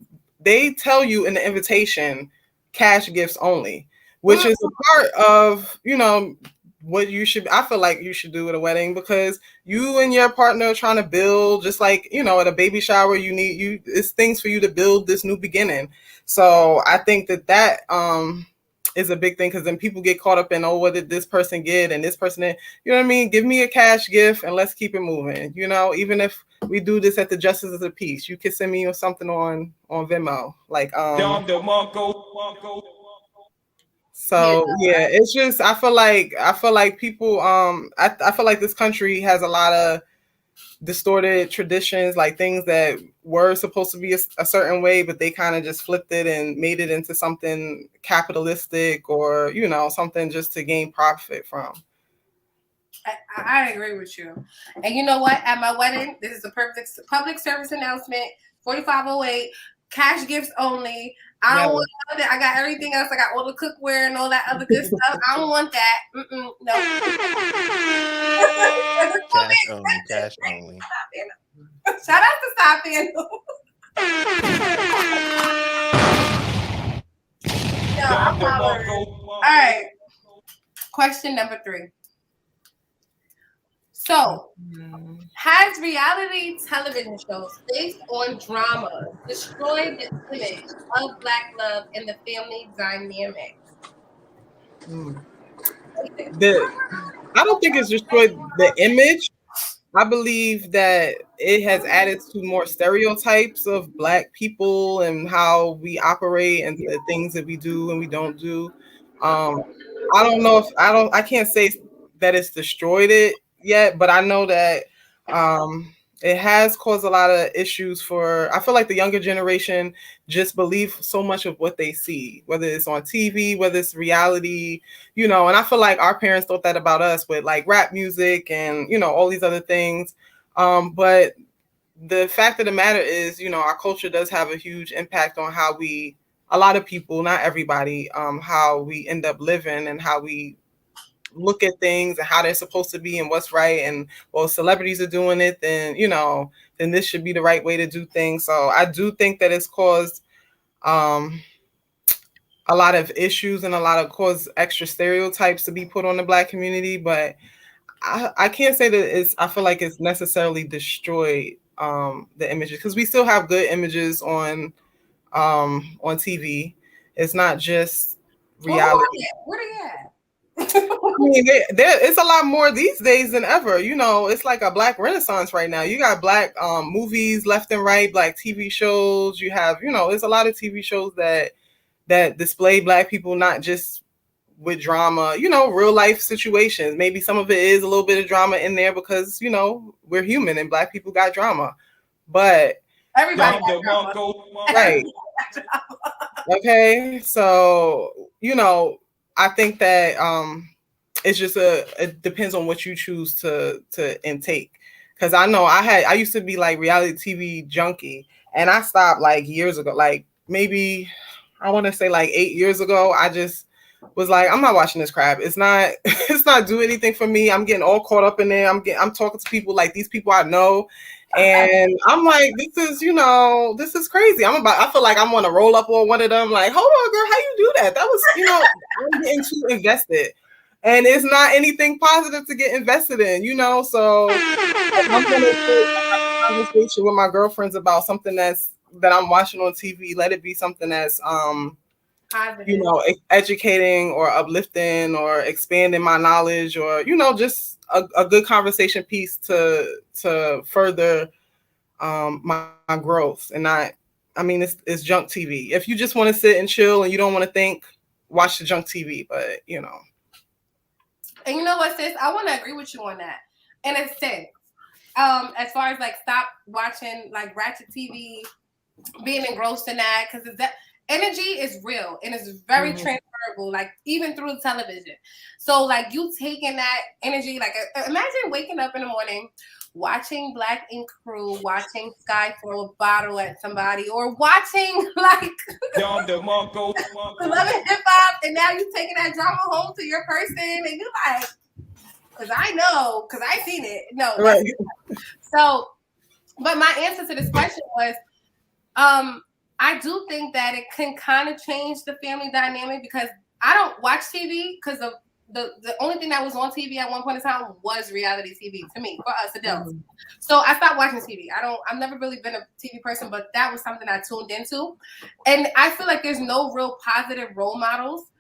tell you in the invitation, cash gifts only, which is a part of what I feel like you should do at a wedding, because you and your partner are trying to build, just like at a baby shower, it's things for you to build this new beginning. So I think that is a big thing, because then people get caught up in, oh, what did this person get and this person did. You know what I mean? Give me a cash gift and let's keep it moving. Even if we do this at the Justice of the Peace, you can send me something on Venmo. Like So yeah, it's just I feel like people I feel like this country has a lot of distorted traditions, like things that were supposed to be a certain way, but they kind of just flipped it and made it into something capitalistic or, you know, something just to gain profit from. I agree with you. And you know what? At my wedding, this is a perfect public service announcement, 4508, cash gifts only. I don't want that. I got everything else. I got all the cookware and all that other good stuff. I don't want that. No. Cash only. Cash only. Shout out to Stop Handle. All right. Question number 3. So, has reality television shows based on drama destroyed the image of Black love and the family dynamic? I don't think it's destroyed the image. I believe that it has added to more stereotypes of Black people and how we operate and the things that we do and we don't do. I don't know if I can't say that it's destroyed it yet, but I know that it has caused a lot of issues for, I feel like the younger generation just believe so much of what they see, whether it's on TV, whether it's reality, you know, and I feel like our parents thought that about us with like rap music and, you know, all these other things. But the fact of the matter is, you know, our culture does have a huge impact on how we, a lot of people, not everybody, how we end up living and how we look at things and how they're supposed to be and what's right. And well, celebrities are doing it, then, you know, then this should be the right way to do things. So I do think that it's caused a lot of issues and a lot of caused extra stereotypes to be put on the Black community. But I can't say that I feel like it's necessarily destroyed the images, because we still have good images on TV. It's not just reality. Where they at? I mean, it's a lot more these days than ever. You know, it's like a Black renaissance right now. You got Black movies left and right, Black TV shows. You have, you know, there's a lot of TV shows that display Black people, not just with drama, you know, real life situations. Maybe some of it is a little bit of drama in there because, you know, we're human and Black people got drama. But everybody got drama. Right. Okay. So, you know, I think that it's just it depends on what you choose to intake. Because I know I used to be like reality TV junkie, and I stopped like years ago, like maybe I want to say like 8 years ago. I just was like, I'm not watching this crap. It's not doing anything for me. I'm getting all caught up in there. I'm talking to people like these people I know. And I'm like, this is crazy. I feel like I'm going to roll up on one of them. Like, hold on, girl, how you do that? That was, you know, I'm getting too invested. And it's not anything positive to get invested in, you know? So I'm going to have a conversation with my girlfriends about something that I'm watching on TV. Let it be something that's, you know, educating or uplifting or expanding my knowledge, or, you know, just a good conversation piece to further my growth. And it's junk TV. If you just want to sit and chill and you don't want to think, watch the junk TV. But, you know. And you know what, sis? I want to agree with you on that. In a sense, as far as like stop watching like ratchet TV, being engrossed in that, because that energy is real and it's very transferable, like even through television. So like you taking that energy, like imagine waking up in the morning, watching Black Ink Crew, watching Sky throw a bottle at somebody, or watching like Love and Hip Hop, and now you taking that drama home to your person, and you like, because I seen it. No, right. So, but my answer to this question was, I do think that it can kind of change the family dynamic, because I don't watch TV because of the only thing that was on TV at one point in time was reality TV to me, for us adults. So I stopped watching TV. I've never really been a TV person, but that was something I tuned into. And I feel like there's no real positive role models.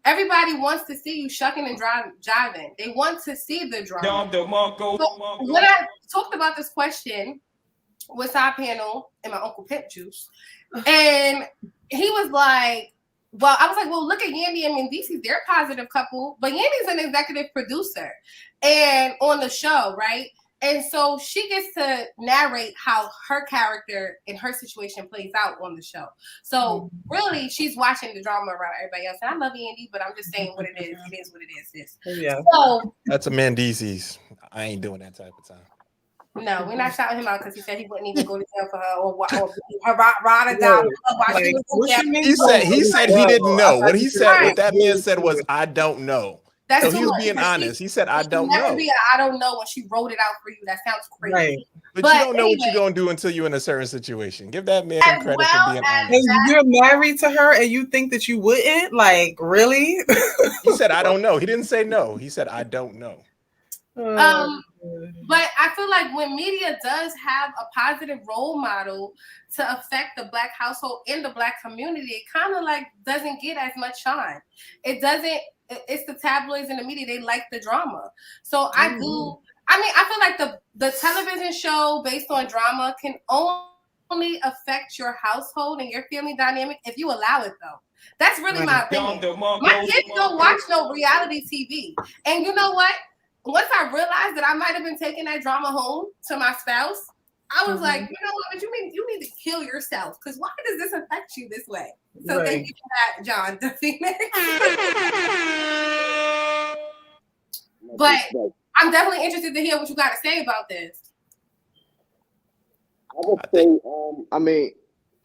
Everybody wants to see you shucking and jiving. They want to see the drama. So when I talked about this question with Side Panel and my Uncle Pimp Juice, and he was like, well, I was like, well, look at Yandy and Mendici. They're a positive couple, but Yandy's an executive producer and on the show, right? And so she gets to narrate how her character and her situation plays out on the show. So really, she's watching the drama around everybody else. And I love Andy, but I'm just saying what it is. It is what it is. Sis. Yeah. So That's a Mendeece's. I ain't doing that type of time. no, we're not shouting him out because he said he wouldn't even go to jail for her or her ride or die. He said he didn't know. What that man said was, I don't know. That's so he was being honest. He said, I don't know. I don't know when she wrote it out for you. That sounds crazy. Right. But you don't know what you're going to do until you're in a certain situation. Give that man some credit for being honest. And you're married to her and you think that you wouldn't? Like, really? He said, I don't know. He didn't say no. He said, I don't know. But I feel like when media does have a positive role model to affect the Black household in the Black community, it kind of like doesn't get as much shine. It doesn't. It's the tabloids and the media. They like the drama. So I feel like the television show based on drama can only affect your household and your family dynamic if you allow it, though. That's really my opinion. My kids don't watch no reality TV. And you know what? Once I realized that I might have been taking that drama home to my spouse, I was like, you know what? But you need to kill yourself, because why does this affect you this way? So thank you for that, John. But I'm definitely interested to hear what you got to say about this. I would say, I mean,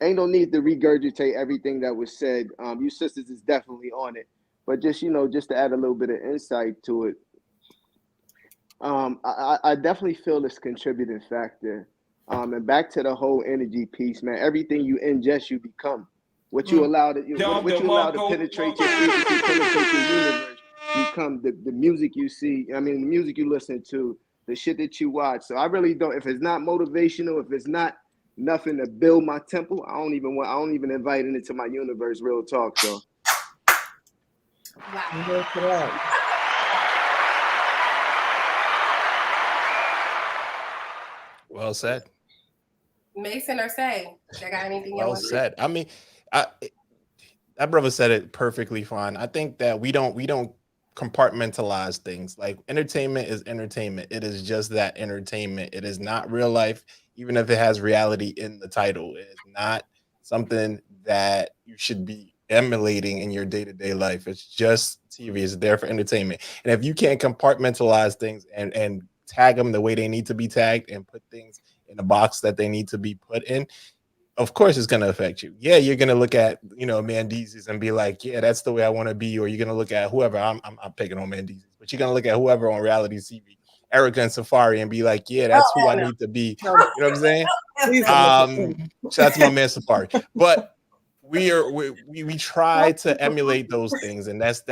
ain't no need to regurgitate everything that was said. You sisters is definitely on it, but just just to add a little bit of insight to it. I definitely feel this contributing factor. And back to the whole energy piece, man. Everything you ingest, you become. What you allow to penetrate your frequency, penetrate your universe, become the music you see. I mean, the music you listen to, the shit that you watch. So I really don't. If it's not motivational, if it's not nothing to build my temple, I don't even invite it into my universe. Real talk. So. Wow. Well said. Mason or Say, I got anything you well want said. I mean, that brother said it perfectly fine. I think that we don't compartmentalize things. Like, entertainment is entertainment. It is just that, entertainment. It is not real life, even if it has reality in the title. It is not something that you should be emulating in your day-to-day life. It's just TV. It's there for entertainment. And if you can't compartmentalize things and tag them the way they need to be tagged and put things in a box that they need to be put in, of course it's going to affect you. Yeah, you're going to look at, Mendeece's and be like, yeah, that's the way I want to be. Or you're going to look at whoever, I'm picking on Mendeece's, but you're going to look at whoever on reality TV, Erica and Safari, and be like, yeah, that's who I need to be. You know what I'm saying? Shout out to my man Safari. But we try to emulate those things, and that's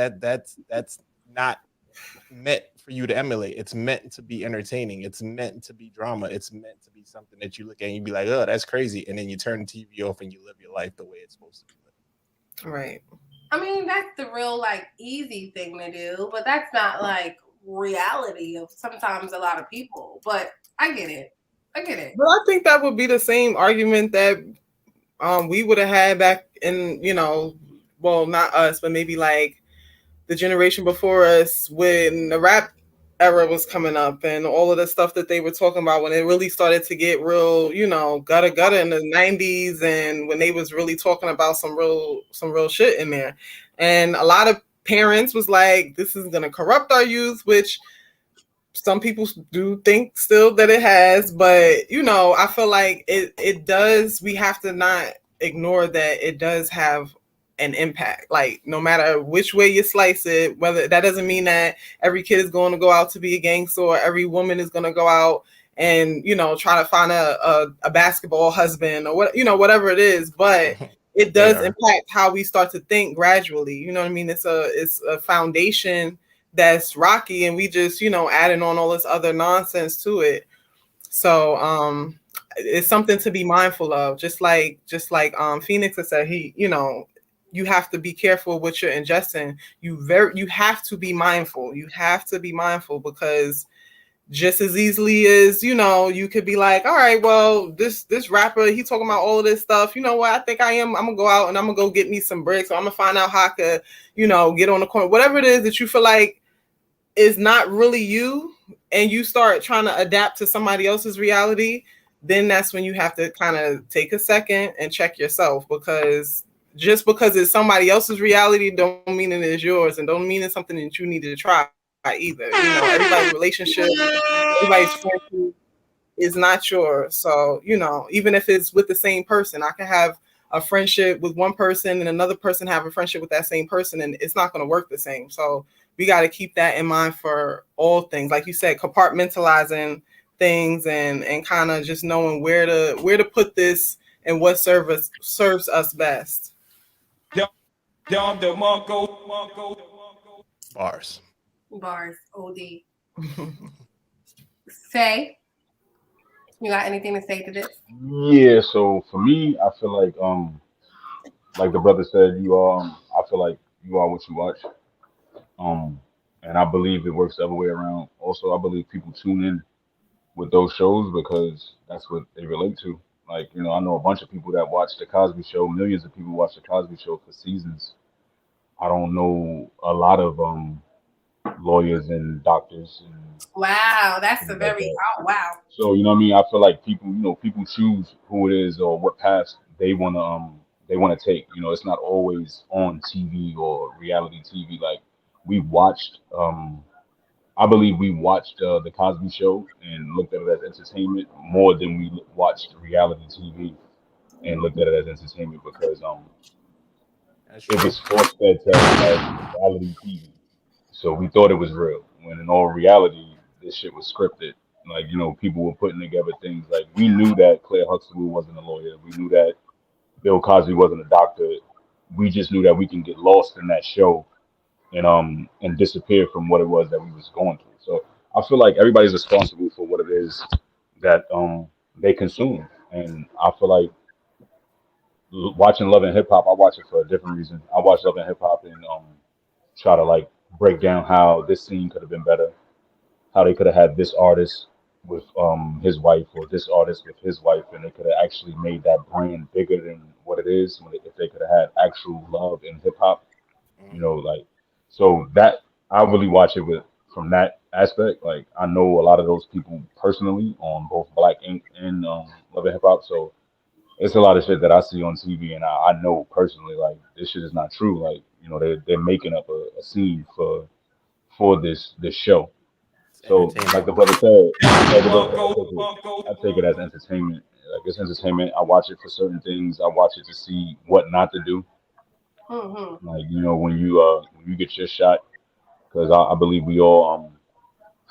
not meant for you to emulate. It's meant to be entertaining. It's meant to be drama. It's meant to be something that you look at and you be like, oh, that's crazy. And then you turn the TV off and you live your life the way it's supposed to be lived. Right. I mean, that's the real easy thing to do, but that's not reality of sometimes a lot of people. But I get it. Well, I think that would be the same argument that we would have had back in, well, not us, but maybe the generation before us, when the rap era was coming up and all of the stuff that they were talking about, when it really started to get real, gutta in the 90s, and when they was really talking about some real shit in there. And a lot of parents was like, this is going to corrupt our youth, which some people do think still that it has, but I feel like it does. We have to not ignore that it does have an impact. No matter which way you slice it, whether that doesn't mean that every kid is going to go out to be a gangster, or every woman is going to go out and try to find a basketball husband, or whatever it is, but it does impact how we start to think gradually. You know what I mean? It's a foundation that's rocky, and we just adding on all this other nonsense to it. So it's something to be mindful of. Just like Phoenix has said, you have to be careful what you're ingesting. You have to be mindful. You have to be mindful, because just as easily as, you could be like, all right, well, this rapper, he talking about all of this stuff. You know what? I think I'm going to go out and I'm going to go get me some bricks. So I'm going to find out how I could, get on the corner. Whatever it is that you feel like is not really you, and you start trying to adapt to somebody else's reality, then that's when you have to kind of take a second and check yourself, because just because it's somebody else's reality don't mean it is yours, and don't mean it's something that you need to try either. Everybody's relationship, everybody's friendship is not yours. So, even if it's with the same person, I can have a friendship with one person and another person have a friendship with that same person, and it's not going to work the same. So we got to keep that in mind for all things. Like you said, compartmentalizing things and kind of just knowing where to put this and what serves us best. Bars. OD. Say, you got anything to say to this? Yeah, so for me, I feel like the brother said, I feel like you are what you watch. Um, and I believe it works the other way around. Also, I believe people tune in with those shows because that's what they relate to. Like, I know a bunch of people that watch the Cosby Show. Millions of people watch the Cosby Show for seasons. I don't know a lot of lawyers and doctors and Wow, that's a things like very that. wow. So you know what I mean. I feel like people choose who it is or what path they wanna take. It's not always on TV or reality TV. Like we watched I believe we watched the Cosby Show and looked at it as entertainment more than we watched reality TV and looked at it as entertainment because That's it true. was force fed to us as reality TV. So we thought it was real, when in all reality, this shit was scripted. Like, people were putting together things like we knew that Claire Huxtable wasn't a lawyer. We knew that Bill Cosby wasn't a doctor. We just knew that we can get lost in that show and disappear from what it was that we was going through. So I feel like everybody's responsible for what it is that they consume. And I feel like watching Love and Hip Hop, I watch it for a different reason. I watch Love and Hip Hop and try to like break down how this scene could have been better, how they could have had this artist with his wife or this artist with his wife, and they could have actually made that brand bigger than what it is. If they could have had actual love in hip hop, like so that I really watch it with from that aspect. Like I know a lot of those people personally on both Black Ink and Love and Hip Hop, so it's a lot of shit that I see on TV, and I know personally like this shit is not true. Like they're making up a scene for this show. It's So like entertainment. the brother said, I take it as entertainment. Like it's entertainment. I watch it for certain things. I watch it to see what not to do. Mm-hmm. Like when you get your shot, because I believe we all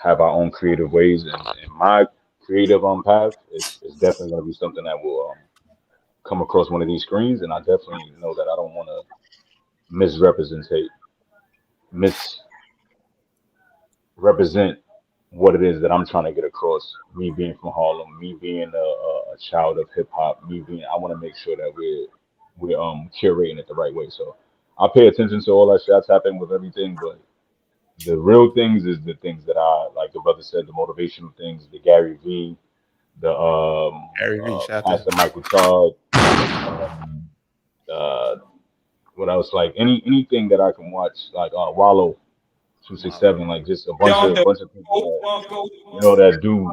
have our own creative ways, and my creative path is definitely going to be something that will come across one of these screens, and I definitely know that I don't want to misrepresentate misrepresent what it is that I'm trying to get across. Me being from Harlem, me being a child of hip hop, I want to make sure that we're curating it the right way. So I pay attention to all that shit. I tap in with everything, but the real things is the things that I like. The brother said the motivational things, the Gary V, the Gary V, shout out to Pastor Michael Todd, um, uh, what else? Like anything that I can watch, like Wallow two six Marlo. seven, like just a bunch of people that that do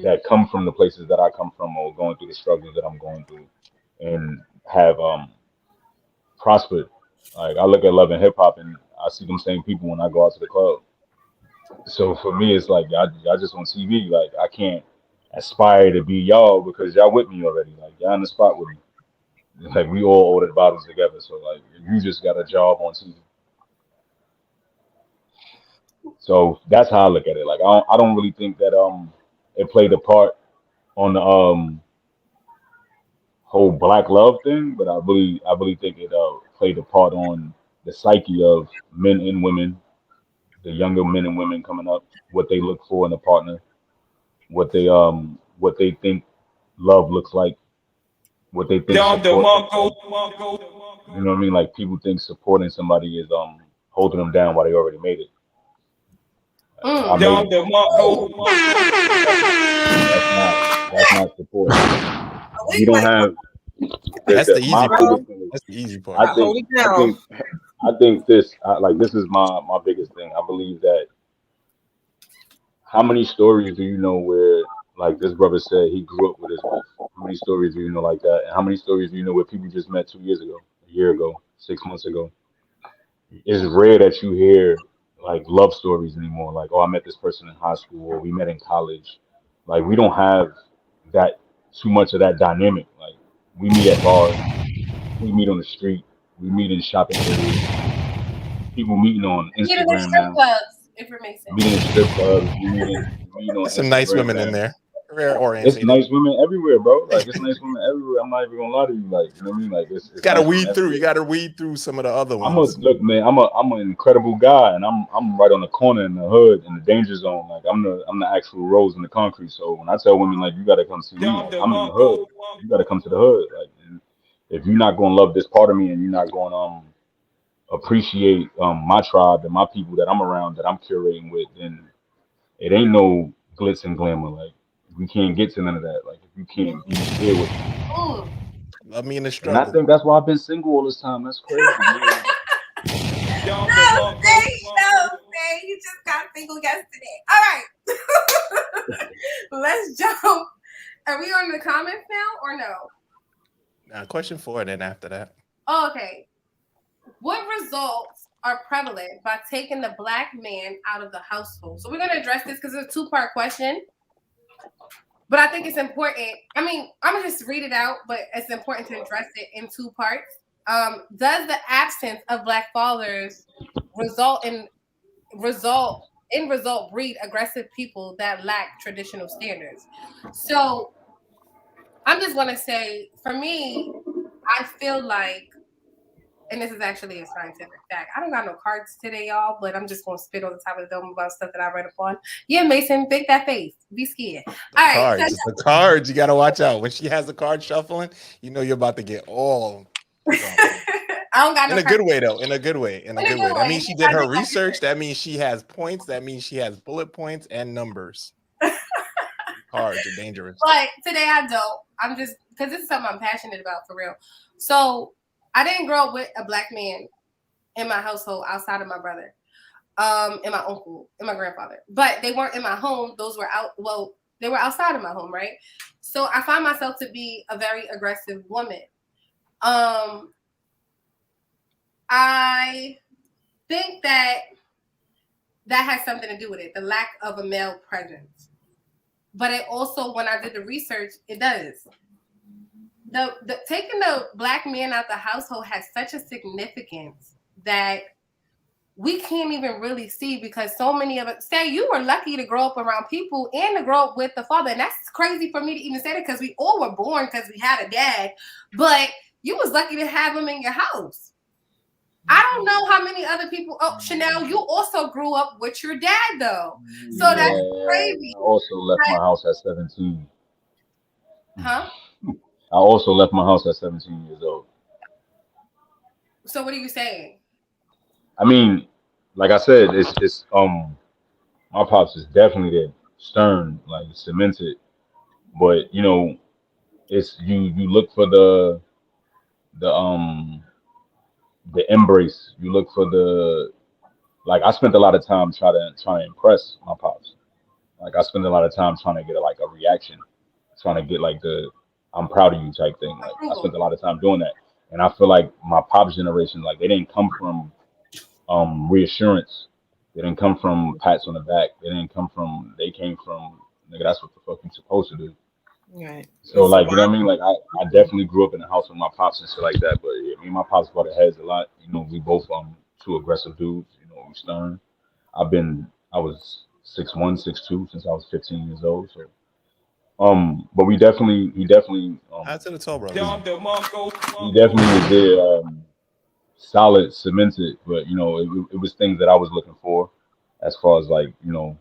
that come from the places that I come from or going through the struggles that I'm going through and have prospered. Like I look at Love and Hip Hop and I see them same people when I go out to the club. So for me, it's like y'all just on TV. Like I can't aspire to be y'all because y'all with me already. Like y'all in the spot with me. Like we all ordered bottles together. So like you just got a job on TV. So that's how I look at it. Like I don't really think that it played a part on the whole black love thing, but I really think it played a part on the psyche of men and women, the younger men and women coming up, what they look for in a partner, what they think love looks like, what they think support looks like. You know what I mean? Like people think supporting somebody is holding them down while they already made it. I Mm. made it. I hold you. That's not support. We don't have That's the easy my part. biggest thing. That's the easy part. I Hold think it I down. think I think this like this is my biggest thing. I believe that how many stories do you know where, like this brother said, he grew up with his wife? How many stories do you know like that? And how many stories do you know where people just met 2 years ago, a year ago, 6 months ago? It's rare that you hear like love stories anymore. Like, oh, I met this person in high school, or we met in college. Like, we don't have that too much of that dynamic. Like, we meet at bars, we meet on the street, we meet in shopping areas. People meeting on Get in the Instagram strip now, clubs, if it makes sense. meeting in strip clubs, we meeting on There's some nice Instagram women in now. there. Very It's orientated. nice women everywhere, bro. Like it's nice women everywhere. I'm not even gonna lie to you. Like, you know what I mean? Like it's Gotta nice women weed through. You everywhere. gotta weed through some of the other I'm a ones. look, man. I'm an incredible guy, and I'm right on the corner in the hood in the danger zone. Like I'm the actual rose in the concrete. So when I tell women like you gotta come see me, like I'm in the hood. You gotta come to the hood. Like and if you're not gonna love this part of me, and you're not gonna appreciate my tribe and my people that I'm around, that I'm curating with, then it ain't no glitz and glamour. Like we can't get to none of that. Like if you can't be here with me. Mm. Love me in the And I struggle. think that's why I've been single all this time. That's crazy, man. No, say, you just got single yesterday. All right. Let's jump. Are we on the comments now or no? Now, question 4, and then after that. Oh, okay. What results are prevalent by taking the black man out of the household? So we're going to address this because it's a 2-part question. But I think it's important. I mean, I'm going to just read it out, but it's important to address it in 2 parts. Does the absence of black fathers result breed aggressive people that lack traditional standards? So I'm just going to say, for me, I feel like, and this is actually a scientific fact. I don't got no cards today, y'all, but I'm just gonna spit on the top of the dome about stuff that I read upon. Yeah, Mason, bake that face. Be scared. The All right. cards. The cards. You gotta watch out. When she has the card shuffling, you know you're about to get all I don't got in no a good cards. way though. In a good way. In a good way. That means she did her research. That means she has points. That means she has bullet points and numbers. Cards are dangerous. But today I don't. I'm just because this is something I'm passionate about for real. So I didn't grow up with a black man in my household outside of my brother, and my uncle and my grandfather. But they weren't in my home. Those were out. Well, they were outside of my home, right? So I find myself to be a very aggressive woman. I think that has something to do with it, the lack of a male presence. But it also, when I did the research, it does. The taking the black man out the household has such a significance that we can't even really see, because so many of us say you were lucky to grow up around people and to grow up with the father. And that's crazy for me to even say that, because we all were born because we had a dad, but you was lucky to have him in your house. I don't know how many other people. Oh, Chanel, you also grew up with your dad though. So Yeah, that's crazy. I also left my house at 17. Huh? I also left my house at 17 years old. So what are you saying? I mean, like I said, it's my pops is definitely there, stern, like cemented. But you know, it's you look for the the embrace. You look for the like. I spent a lot of time trying to impress my pops. Like I spent a lot of time trying to get like a reaction, trying to get like the "I'm proud of you" type thing. Like I spent a lot of time doing that, and I feel like my pops generation, like they didn't come from reassurance. They didn't come from pats on the back. They came from nigga. That's what the fuck you supposed to do. Right. So like you know what I mean? Like I definitely grew up in a house with my pops and shit like that. But yeah, me and my pops butted heads a lot. You know, we both two aggressive dudes. You know, we stern. I was 6'1", 6'2" since I was 15 years old. So but he definitely Out to the toe, bro. he definitely was there, solid, cemented. But you know, it was things that I was looking for, as far as like you know,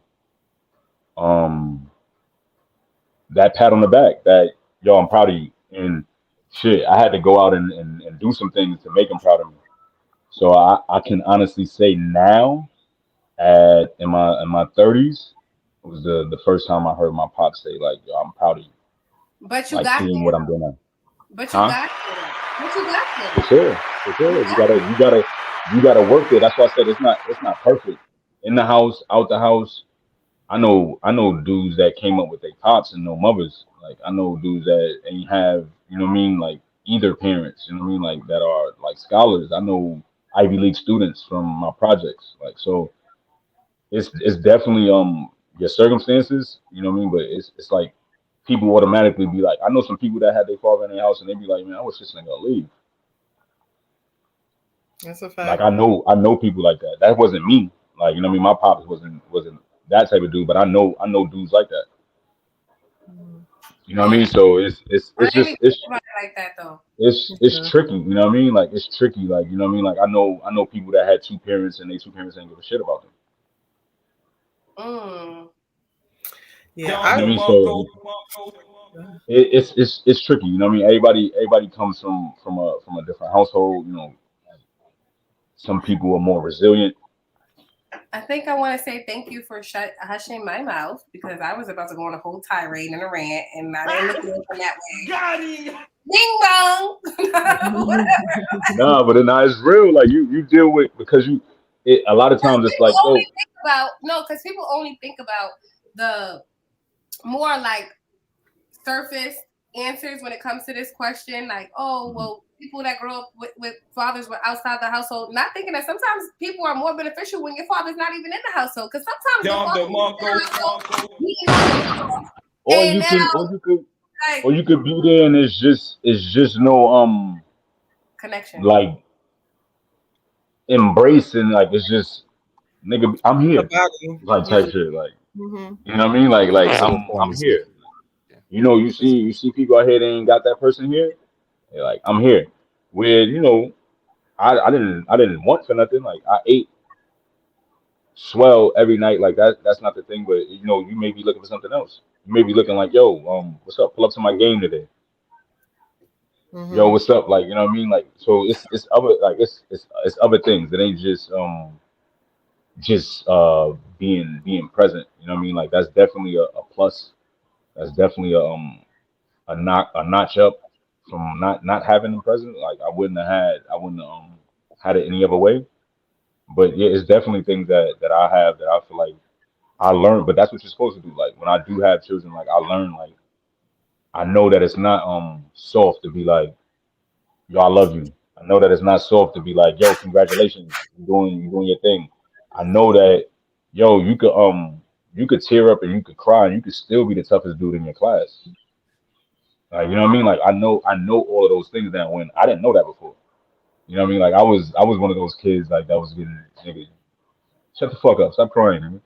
that pat on the back, that yo, I'm proud of you, and shit, I had to go out and do some things to make him proud of me. So I can honestly say now, in my 30s, it was the first time I heard my pop say like, yo, I'm proud of you. But you Like got seeing there. what I'm doing now. But you Huh? got there. But you got there. For sure. You gotta work it. That's why I said it's not perfect. In the house, out the house, I know dudes that came up with their pops and no mothers. Like I know dudes that ain't have, you know what I mean, like either parents, you know what I mean, like that are like scholars. I know Ivy League students from my projects. Like so it's definitely your circumstances, you know what I mean, but it's like people automatically be like, I know some people that had their father in their house and they be like, man, I wish this nigga leave. That's a Like fact. I know people like that. That wasn't me. Like, you know what I mean? My pops wasn't that type of dude, but I know dudes like that. Mhm. You know what I mean? So I it's didn't even just think about it like that though. it's Yeah. tricky, you know what I mean? Like it's tricky, like you know what I mean? Like I know people that had two parents and they two parents ain't give a shit about them. Mm. Yeah, You I know what I mean? So it's tricky, you know what I mean? Everybody comes from a different household, you know. Some people are more resilient. I think I want to say thank you for hushing my mouth because I was about to go on a whole tirade and a rant, and I didn't look at it from that way. Got him. Ding dong. Whatever. Nah, but nah, it's real. Like you deal with because a lot of times it's People like, only yo, think about no, because people only think about the more like surface answers when it comes to this question. Like, oh, well, people that grow up with fathers were outside the household, not thinking that sometimes people are more beneficial when your father's not even in the household. Because sometimes your father's in the household, beating on the dog, or and you now, can like, or you could be there and it's just no connection. like embracing, like it's just nigga, I'm the here, body. like Yeah. type shit, like Hmm. you know what I mean, like Physical form I'm is here. different. Yeah. You know, you see people out here that ain't got that person here. They're like I'm here. Where you know I didn't want for nothing. Like I ate swell every night. Like that's not the thing. But you know you may be looking for something else. You may be looking like yo what's up? Pull up to my game today. Yo Hmm. what's up? Like you know what I mean? Like so it's other like it's other things. It ain't just being present. You know what I mean? Like that's definitely a plus. That's definitely a notch up from not having them present. Like I wouldn't have had it any other way. But yeah, it's definitely things that I have that I feel like I learned. But that's what you're supposed to do. Like when I do have children, like I learn like I know that it's not soft to be like yo I love you. I know that it's not soft to be like yo congratulations you doing your thing. I know that yo you could tear up and you could cry and you could still be the toughest dude in your class. Like you know what I mean? Like I know all of those things now when I didn't know that before. You know what I mean? Like I was one of those kids like that was getting nigga, shut the fuck up, stop crying, nigga.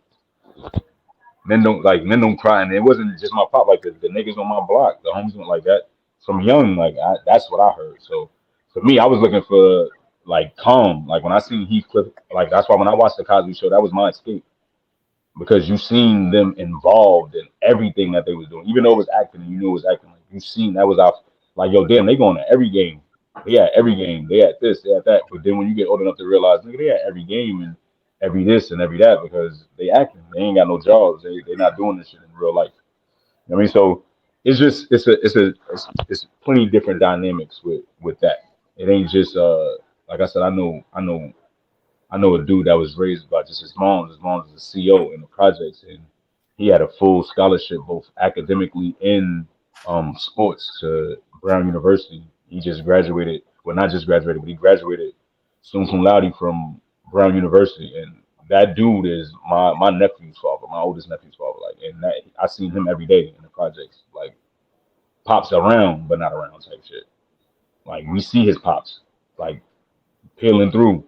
Men don't cry, and it wasn't just my pop. Like the niggas on my block, the homies went like that from young. Like that's what I heard. So for me, I was looking for like calm. Like when I seen Heathcliff, like that's why when I watched the Cosby Show, that was my escape because you seen them involved in everything that they was doing, even though it was acting and you knew it was acting. Like you seen that was out. Like yo, damn, they going to every game. They at every game. They at this. They at that. But then when you get old enough to realize, nigga, they at every game and every this and every that because they acting. They ain't got no jobs. They not doing this shit in real life. You know what I mean, so it's just it's plenty different dynamics with that. It ain't just like I said. I know a dude that was raised by just his mom. His mom was a CEO in the projects, and he had a full scholarship both academically and sports to Brown University. He just graduated, well, not just graduated, but he graduated summa cum laude from Brown University. And that dude is my nephew's father, my oldest nephew's father. Like, and that I seen him every day in the projects. Like, pops around, but not around type shit. Like, we see his pops, like peeling through.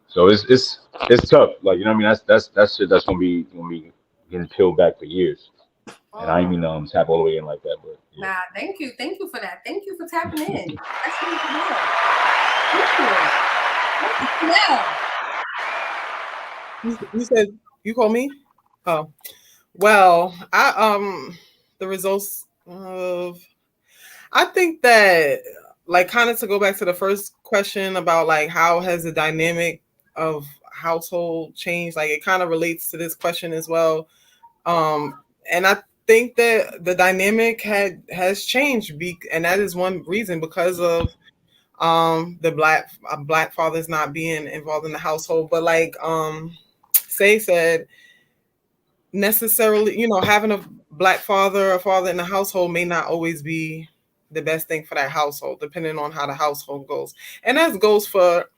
So it's tough. Like you know what I mean. That's shit that's gonna be getting peeled back for years. And I ain't Mm. mean tap all the way in like that, but yeah. Nah, thank you for that. Thank you for tapping in. That's really good. Thank you. Yeah. You said you called me? Oh, well, I the results of I think that like kind of to go back to the first question about like how has the dynamic of household changed, like it kind of relates to this question as well. And I think that the dynamic has changed and that is one reason because of the black fathers not being involved in the household. But like Say said, necessarily, having a black father or father in the household may not always be the best thing for that household, depending on how the household goes. And that goes for,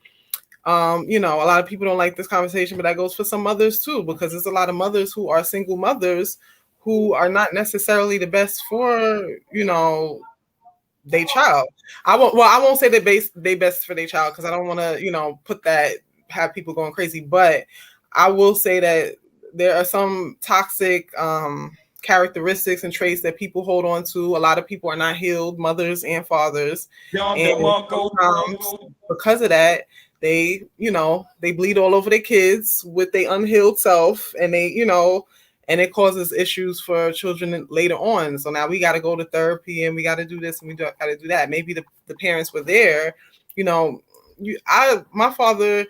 a lot of people don't like this conversation, but that goes for some mothers too, because there's a lot of mothers who are single mothers who are not necessarily the best for, their child. I won't say they best for their child, because I don't want to, put that, have people going crazy, but I will say that there are some toxic characteristics and traits that people hold on to. A lot of people are not healed, mothers and fathers, and sometimes because of that, they they bleed all over their kids with their unhealed self, and and it causes issues for children later on. So now we got to go to therapy, and we got to do this, and we got to do that. Maybe the parents were there, my father,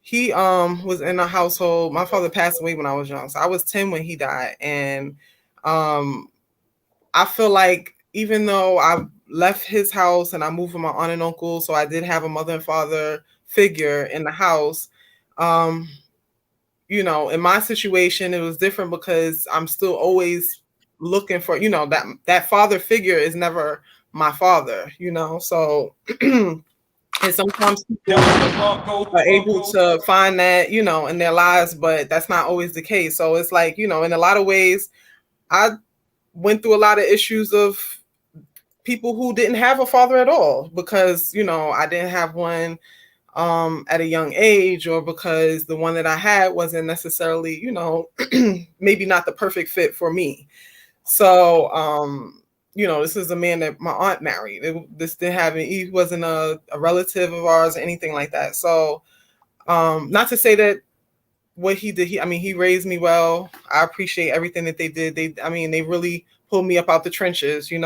he was in a household. My father passed away when I was young, so I was 10 when he died. And I feel like even though I left his house and I moved with my aunt and uncle, so I did have a mother and father figure in the house. In my situation, it was different because I'm still always looking for, that father figure is never my father, so and sometimes people are able to find that, in their lives, but that's not always the case. So it's like, in a lot of ways, I went through a lot of issues of people who didn't have a father at all, because, I didn't have one at a young age, or because the one that I had wasn't necessarily, maybe not the perfect fit for me. So, this is a man that my aunt married. He wasn't a relative of ours or anything like that. So, not to say that what he did, he raised me well. I appreciate everything that they did. They really pulled me up out the trenches, and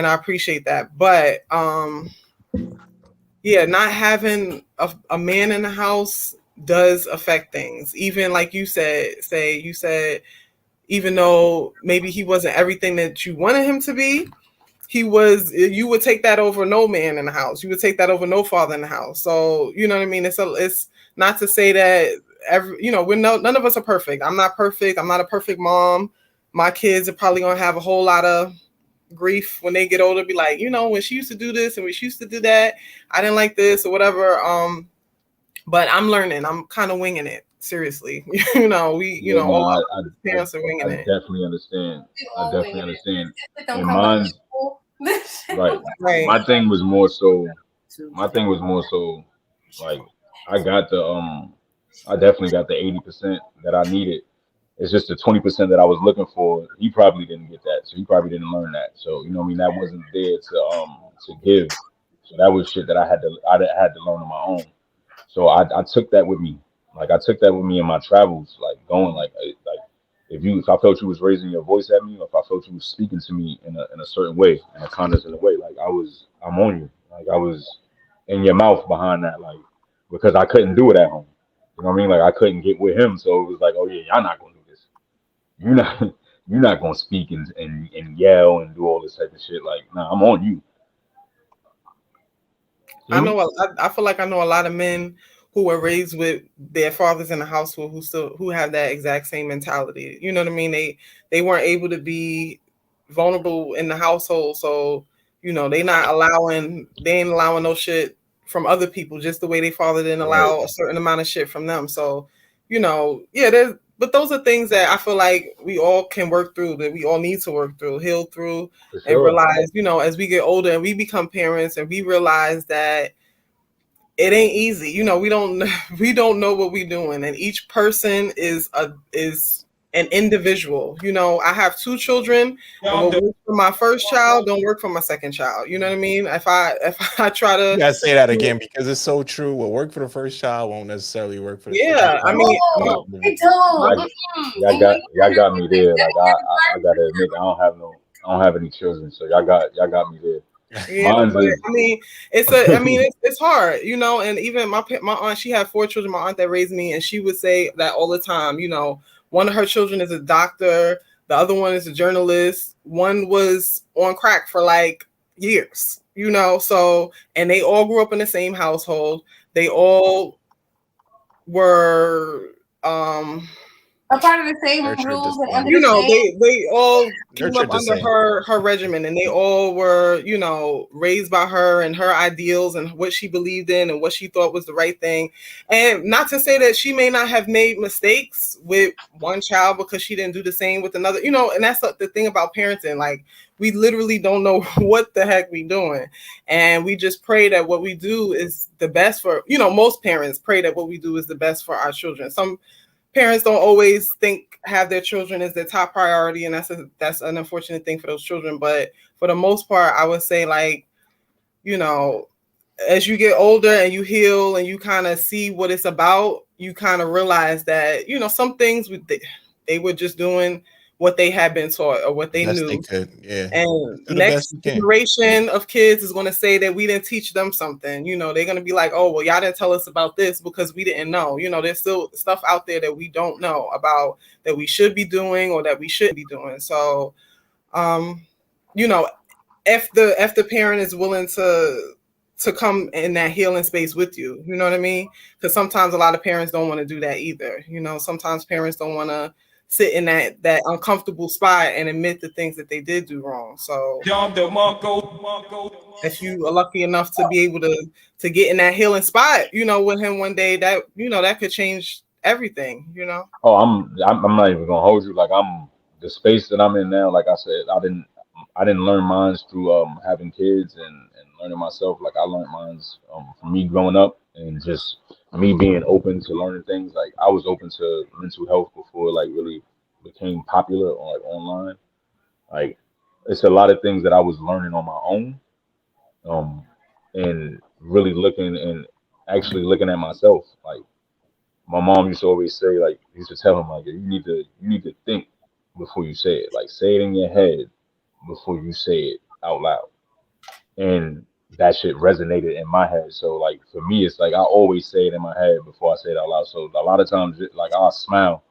I appreciate that. But, yeah, not having a man in the house does affect things. Even like you said, even though maybe he wasn't everything that you wanted him to be, you would take that over no man in the house. You would take that over no father in the house. So, you know what I mean? It's not to say that none of us are perfect. I'm not perfect. I'm not a perfect mom. My kids are probably going to have a whole lot of grief when they get older, be like, when she used to do this and when she used to do that, I didn't like this or whatever. But I'm learning. I'm kind of winging it. Seriously, all our parents are winging it. Definitely understand. I definitely understand. And mine's right. My thing was more so. Like I got I definitely got the 80% that I needed. It's just the 20% that I was looking for. He probably didn't get that, so he probably didn't learn that. So you know what I mean. That wasn't there to give. So that was shit that I had to learn on my own. So I took that with me. Like I took that with me in my travels. Like going like if I felt you was raising your voice at me, or if I felt you was speaking to me in a certain way, in a condescending way, like I'm on you. Like I was in your mouth behind that, like because I couldn't do it at home. You know what I mean? Like I couldn't get with him, so it was like, oh yeah, y'all not gonna do this. You're not you're not gonna speak and yell and do all this type of shit. Like, nah, I'm on you. I feel like I know a lot of men who were raised with their fathers in the household who have that exact same mentality. You know what I mean? They weren't able to be vulnerable in the household, so they ain't allowing no shit from other people, just the way their father didn't allow a certain amount of shit from them. So, but those are things that I feel like we all can work through, that we all need to work through, heal through, and realize, as we get older and we become parents and we realize that it ain't easy. We don't know what we're doing, and each person is an individual. I have 2 children, and what works for my first child don't work for my second child. You know what I mean? If I try to, you gotta say that again, because it's so true. What worked for the first child won't necessarily work for the second child. I mean, y'all got me there. Like I gotta admit, I don't have any children, so y'all got me there. Yeah, it's hard, and even my aunt, she had 4 children. My aunt that raised me, and she would say that all the time. One of her children is a doctor, the other one is a journalist, one was on crack for like years, so, and they all grew up in the same household. They all were A part of the same Nurtured the rules and same. under You the know, same. they all came up Nurtured the under same. her regimen, and they all were, you know, raised by her and her ideals and what she believed in and what she thought was the right thing. And not to say that she may not have made mistakes with one child because she didn't do the same with another, you know. And that's the thing about parenting, like we literally don't know what the heck we doing, and we just pray that what we do is the best for, you know, most parents pray that what we do is the best for our children. Some parents don't always have their children as their top priority, and that's an unfortunate thing for those children. But for the most part, I would say, like, you know, as you get older and you heal and you kind of see what it's about, you kind of realize that, you know, some things they were just doing what they had been taught or what The they best they knew. could. Yeah. And Do the best next you can. generation of kids is going to say that we didn't teach them something. You know, they're going to be like, oh, well, y'all didn't tell us about this because we didn't know. You know, there's still stuff out there that we don't know about that we should be doing or that we shouldn't be doing. So, you know, if the parent is willing to come in that healing space with you, you know what I mean? Because sometimes a lot of parents don't want to do that either. You know, sometimes parents don't want to sit in that uncomfortable spot and admit the things that they did do wrong. So if you are lucky enough to be able to get in that healing spot, you know, with him one day, that, you know, that could change everything, you know. Oh, I'm not even gonna hold you. Like I'm the space that I'm in now. Like I said, I didn't learn mines through having kids and learning myself. Like I learned mines from me growing up and just me being open to learning things. Like I was open to mental health before it like really became popular on like online. Like it's a lot of things that I was learning on my own, um, and really looking and actually looking at myself. Like my mom used to always say, like used to tell him like you need to think before you say it. Like say it in your head before you say it out loud. And that shit resonated in my head. So like for me, it's like I always say it in my head before I say it out loud. So a lot of times, like I'll smile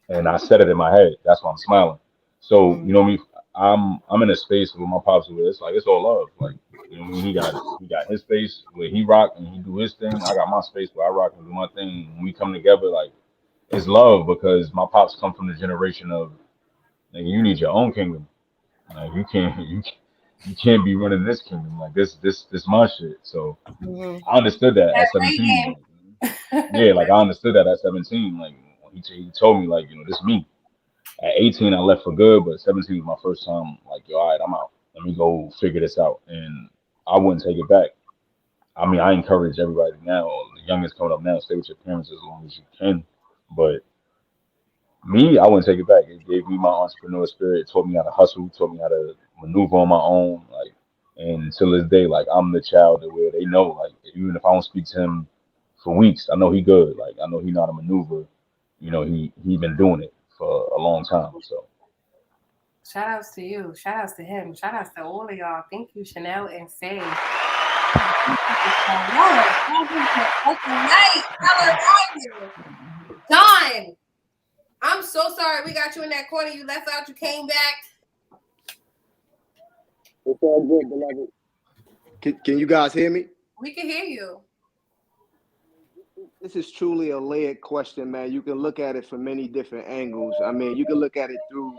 and I said it in my head. That's why I'm smiling. So you know me, I'm in a space with my pops where it's like it's all love. Like you know, what I mean, he got his space where he rock and he do his thing. I got my space where I rock and do my thing. When we come together, like it's love because my pops come from the generation of like, you need your own kingdom. Like you can't be running this kingdom. Like this my shit. So I understood that That at 17. Reagan. Like, yeah, like I understood that at 17. Like when he told me like this me. At 18, I left for good, but 17 was my first time. Like, yo, all right, I'm out. Let me go figure this out, and I wouldn't take it back. I mean, I encourage everybody now, the youngest coming up now, stay with your parents as long as you can. But me, I wouldn't take it back. It gave me my entrepreneur spirit. It taught me how to hustle, taught me how to maneuver on my own. Like, and till this day, like I'm the child that where they know, like even if I don't speak to him for weeks, I know he good. Like I know he know how to maneuver. You know, he been doing it for a long time. So. Shout outs to you. Shout outs to him. Shout outs to all of y'all. Thank you, Chanel and Faye. Y'all are having a night. Don, I'm so sorry we got you in that corner. You left out. You came back. It's all good, beloved. Can you guys hear me? We can hear you. This is truly a layered question, man. You can look at it from many different angles. I mean, you can look at it through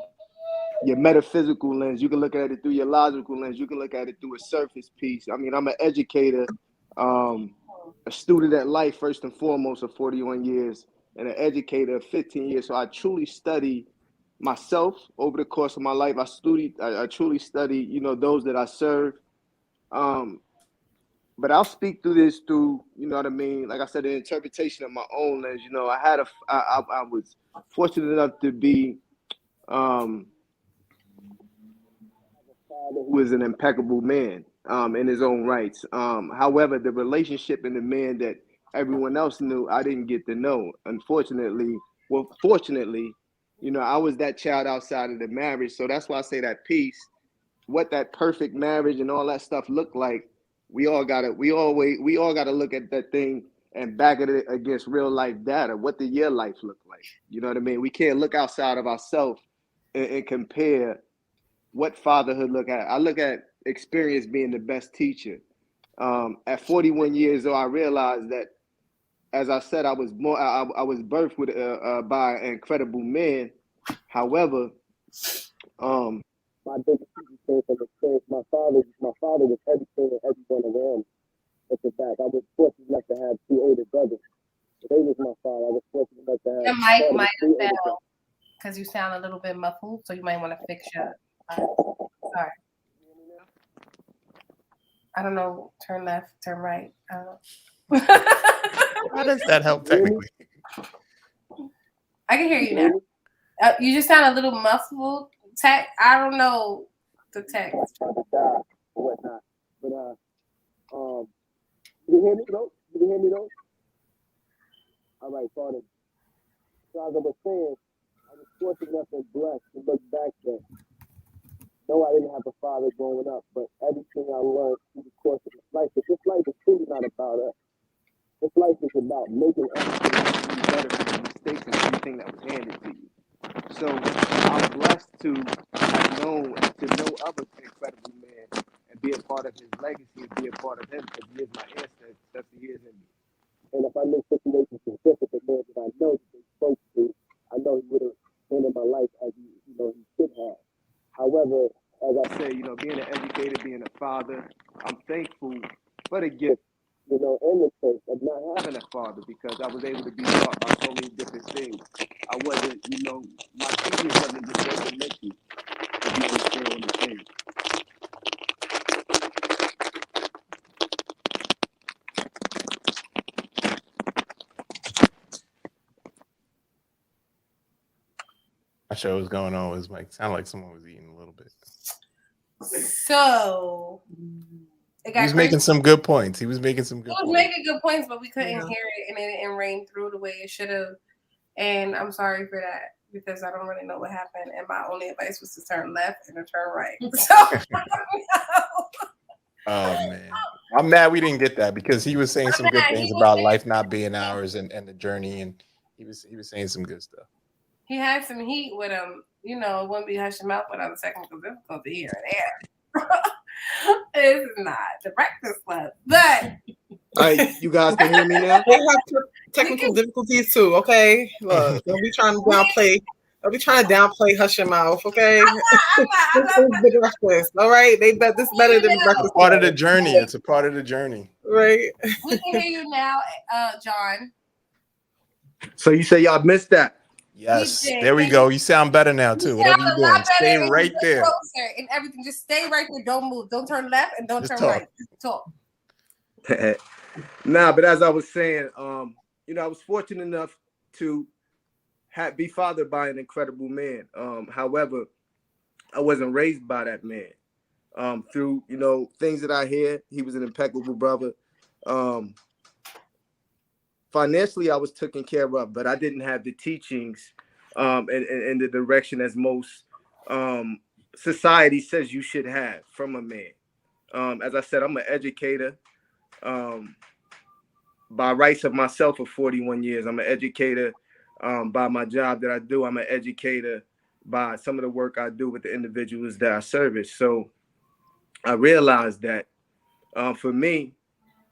your metaphysical lens. You can look at it through your logical lens. You can look at it through a surface piece. I mean, I'm an educator, a student at life, first and foremost, of 41 years, and an educator of 15 years. So I truly study myself over the course of my life. I truly study, you know, those that I serve. But I'll speak through this through, you know what I mean? Like I said, the interpretation of my own lens. You know, I was fortunate enough to be a father who is an impeccable man in his own rights. However, the relationship and the man that everyone else knew, I didn't get to know. Unfortunately, fortunately, you know, I was that child outside of the marriage. So that's why I say that piece, what that perfect marriage and all that stuff looked like. We all gotta look at that thing and back it against real life data. What did your life look like? You know what I mean? We can't look outside of ourselves and compare what fatherhood look at. I look at experience being the best teacher. At 41 years old, I realized that as I said, I was born. I was birthed with by an incredible man. However, my biggest teacher came from experience. My father was everything and everyone around me. At the back, I was fortunate enough to have two older brothers. They was my father. I was fortunate enough to have. Your mic might have fell because you sound a little bit muffled, so you might want to fix your. Sorry. I don't know. Turn left, turn right. I don't know. How does that help technically? I can hear you now. You just sound a little muffled. I don't know the text. Whatnot. But you hear me though? You hear me though? All right, pardon. So as I was saying, I was fortunate enough and blessed to look back then. No, I didn't have a father growing up, but everything I learned through the course of my life, but this life is truly not about us. This life is about making everything better from the mistakes and everything that was handed to you. So I'm blessed to have known and to know of an incredible man and be a part of his legacy and be a part of him because he is my ancestor, he is in me. And if I make situations specific to men that I know that they spoke to, I know he would have been in my life as he should have. However, as I say, being an educator, being a father, I'm thankful for the gift, in the sense of not having a father because I was able to be taught by so many different things. I wasn't, my teaching wasn't just regimental, if you understand what I'm saying. Not sure what's going on with his mic. Sounded like someone was eating a little bit. So he was making some good points. He was making good points, but we couldn't hear it, and it didn't ring through the way it should have. And I'm sorry for that because I don't really know what happened. And my only advice was to turn left and to turn right. So, oh man, I'm mad we didn't get that because he was saying some good things about life not being ours and the journey, and he was saying some good stuff. He had some heat with him. It wouldn't be hush him out without a technical difficulty here and there. It's not the Breakfast Club, but all right, you guys can hear me now. They have technical difficulties too. Okay, look, don't be trying to downplay. Don't be trying to downplay Hush Your Mouth. Okay, the Breakfast. All right, this better than Breakfast. Part of the journey. It's a part of the journey. Right. We can hear you now, John. So you say y'all missed that? Yes, there we go. You sound better now too. Whatever you're doing, stay right there. Closer and everything, just stay right there. Don't move. Don't turn left and don't turn right. Just talk. Nah, but as I was saying, I was fortunate enough to be fathered by an incredible man. However, I wasn't raised by that man. Through things that I hear, he was an impeccable brother. Financially, I was taken care of, but I didn't have the teachings and the direction as most society says you should have from a man. As I said, I'm an educator by rights of myself for 41 years. I'm an educator by my job that I do. I'm an educator by some of the work I do with the individuals that I service. So I realized that for me,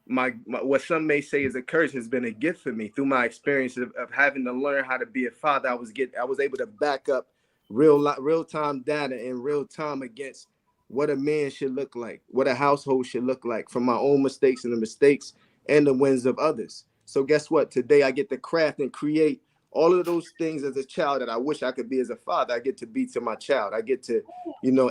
my what some may say is a curse has been a gift for me through my experience of having to learn how to be a father. I was able to back up real time data in real time against what a man should look like, what a household should look like, from my own mistakes and the mistakes and the wins of others. So guess what? Today I get to craft and create all of those things as a child that I wish I could be as a father. I get to be to my child. I get to,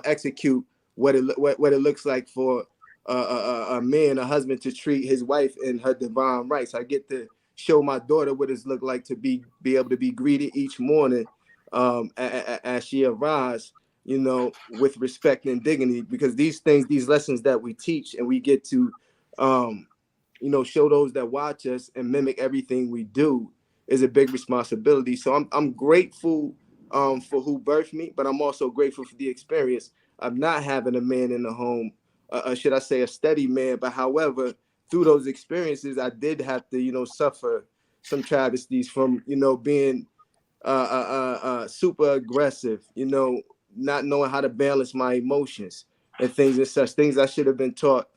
execute what it looks like for a man, a husband, to treat his wife in her divine rights. I get to show my daughter what it's look like to be able to be greeted each morning as she arrives, with respect and dignity, because these lessons that we teach and we get to, show those that watch us and mimic everything we do is a big responsibility. So I'm grateful for who birthed me, but I'm also grateful for the experience of not having a man in the home. Should I say a steady man? But however, through those experiences, I did have to, suffer some travesties from, being super aggressive, not knowing how to balance my emotions and things I should have been taught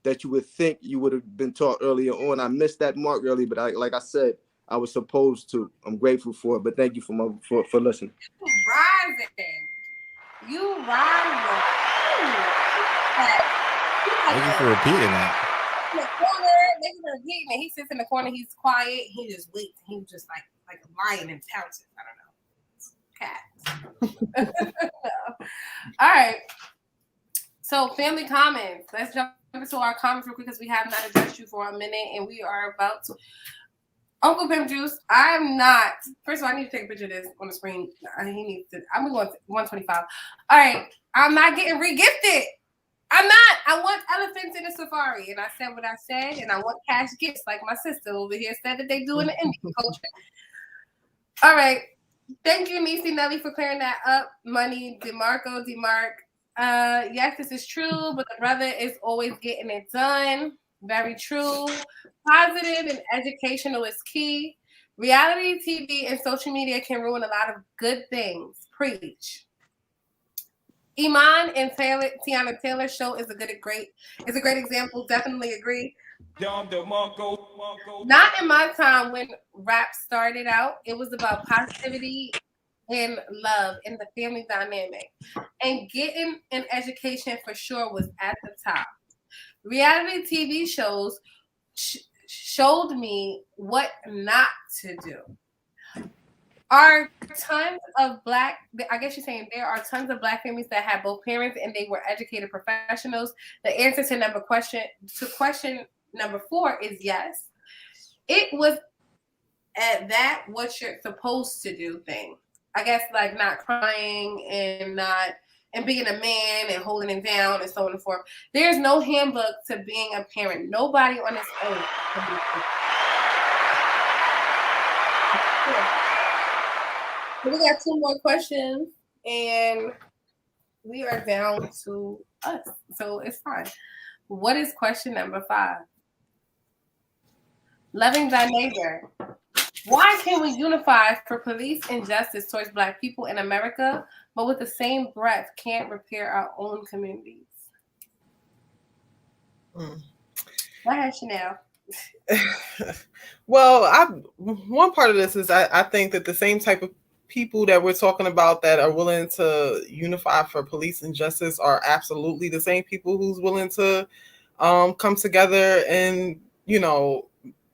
that you would think you would have been taught earlier on. I missed that mark early, but like I said, I was supposed to. I'm grateful for it, but thank you for listening. You rising. Thank you for repeating that. In the corner, niggas are repeating it. He sits in the corner, he's quiet, he just waits. He just like a lion and pounces. I don't know. Cat. All right. So family comments. Let's jump into our comments real quick because we have not addressed you for a minute and we are about to. Uncle Pimp Juice, I'm not. First of all, I need to take a picture of this on the screen. He needs to. I'm going to 125. All right. I'm not getting regifted. I'm not. I want elephants in the safari. And I said what I said. And I want cash gifts like my sister over here said that they do in the Indian culture. All right. Thank you, Niecy Nelly, for clearing that up. Money, DeMarco, yes, this is true, but the brother is always getting it done. Very true. Positive and educational is key. Reality TV and social media can ruin a lot of good things. Preach. Iman and Tiana Taylor show is a great example. Definitely agree. Not in my time when rap started out. It was about positivity and love and the family dynamic. And getting an education for sure was at the top. Reality TV shows showed me what not to do. Are tons of black, I guess you're saying there are tons of black families that had both parents and they were educated professionals. The answer to question number 4 is yes. It was at that what you're supposed to do thing. I guess like not crying and being a man and holding it down and so on and so forth. There's no handbook to being a parent. Nobody on this earth can be a parent. We got 2 more questions and we are down to us. So it's fine. What is question number 5? Loving thy neighbor. Why can't we unify for police injustice towards Black people in America, but with the same breath can't repair our own communities? Go ahead, Chanel. Well, one part of this is I think that the same type of people that we're talking about that are willing to unify for police injustice are absolutely the same people who's willing to come together and,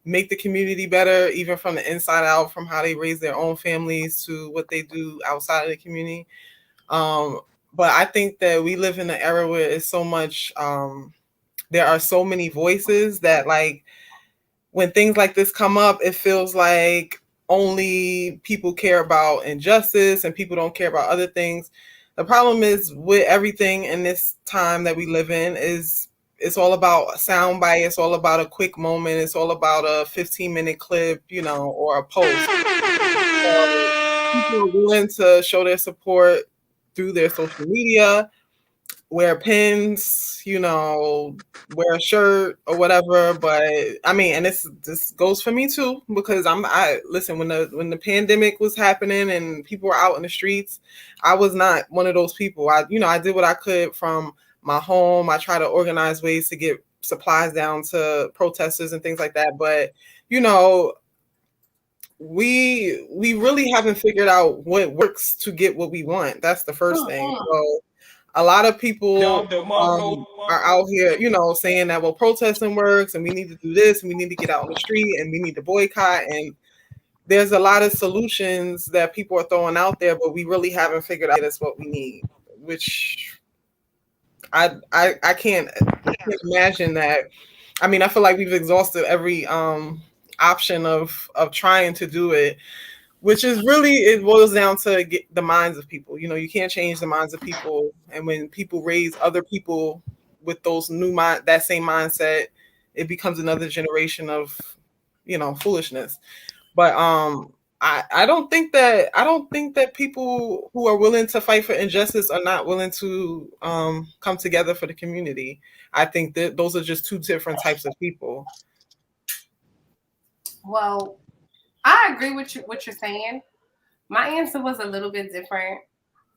make the community better, even from the inside out, from how they raise their own families to what they do outside of the community. But I think that we live in an era where it's so much, there are so many voices that like when things like this come up, it feels like only people care about injustice and people don't care about other things. The problem is with everything in this time that we live in is it's all about sound bite. It's all about a quick moment. It's all about a 15-minute clip, or a post. So people are willing to show their support through their social media, wear pins, wear a shirt or whatever. But I mean, and this goes for me too, because I listen, when the pandemic was happening and people were out in the streets, I was not one of those people. I did what I could from my home. I try to organize ways to get supplies down to protesters and things like that. But, we really haven't figured out what works to get what we want. That's the first thing. So a lot of people are out here, saying that, well, protesting works and we need to do this and we need to get out on the street and we need to boycott. And there's a lot of solutions that people are throwing out there, but we really haven't figured out that's what we need, which I can't imagine that. I mean, I feel like we've exhausted every option of trying to do it, which is really, it boils down to get the minds of people. You can't change the minds of people, and when people raise other people with those that same mindset, it becomes another generation of foolishness. But I don't think that people who are willing to fight for injustice are not willing to come together for the community. I think that those are just 2 different types of people. Well, I agree with what you're saying. My answer was a little bit different.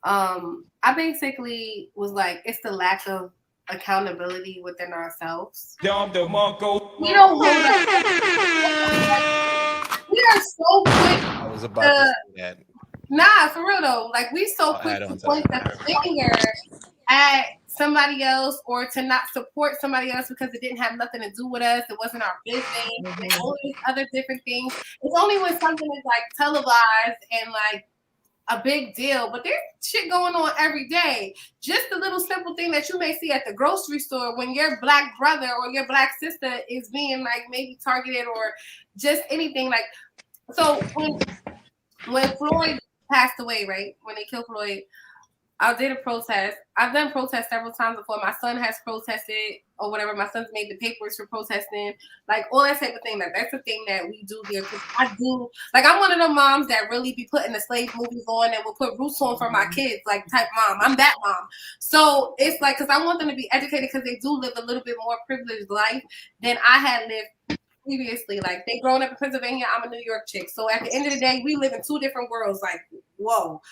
I basically was like, it's the lack of accountability within ourselves. We don't hold up. We are so quick. I was about to say that. Nah, for real though. Like we so quick to point the finger at somebody else or to not support somebody else because it didn't have nothing to do with us. It wasn't our business. And all these other different things. It's only when something is like televised and like a big deal, but there's shit going on every day. Just a little simple thing that you may see at the grocery store when your black brother or your black sister is being like maybe targeted or just anything like. So when Floyd passed away, right? When they killed Floyd, I did a protest. I've done protests several times before. My son has protested or whatever. My son's made the papers for protesting, like all that type of thing. Like that's the thing that we do here. Cause I do, like I'm one of the moms that really be putting the slave movies on and will put Roots on for my kids, like type mom. I'm that mom. So it's like, cause I want them to be educated because they do live a little bit more privileged life than I had lived previously. Like they grown up in Pennsylvania, I'm a New York chick. So at the end of the day, we live in two different worlds. Like, whoa.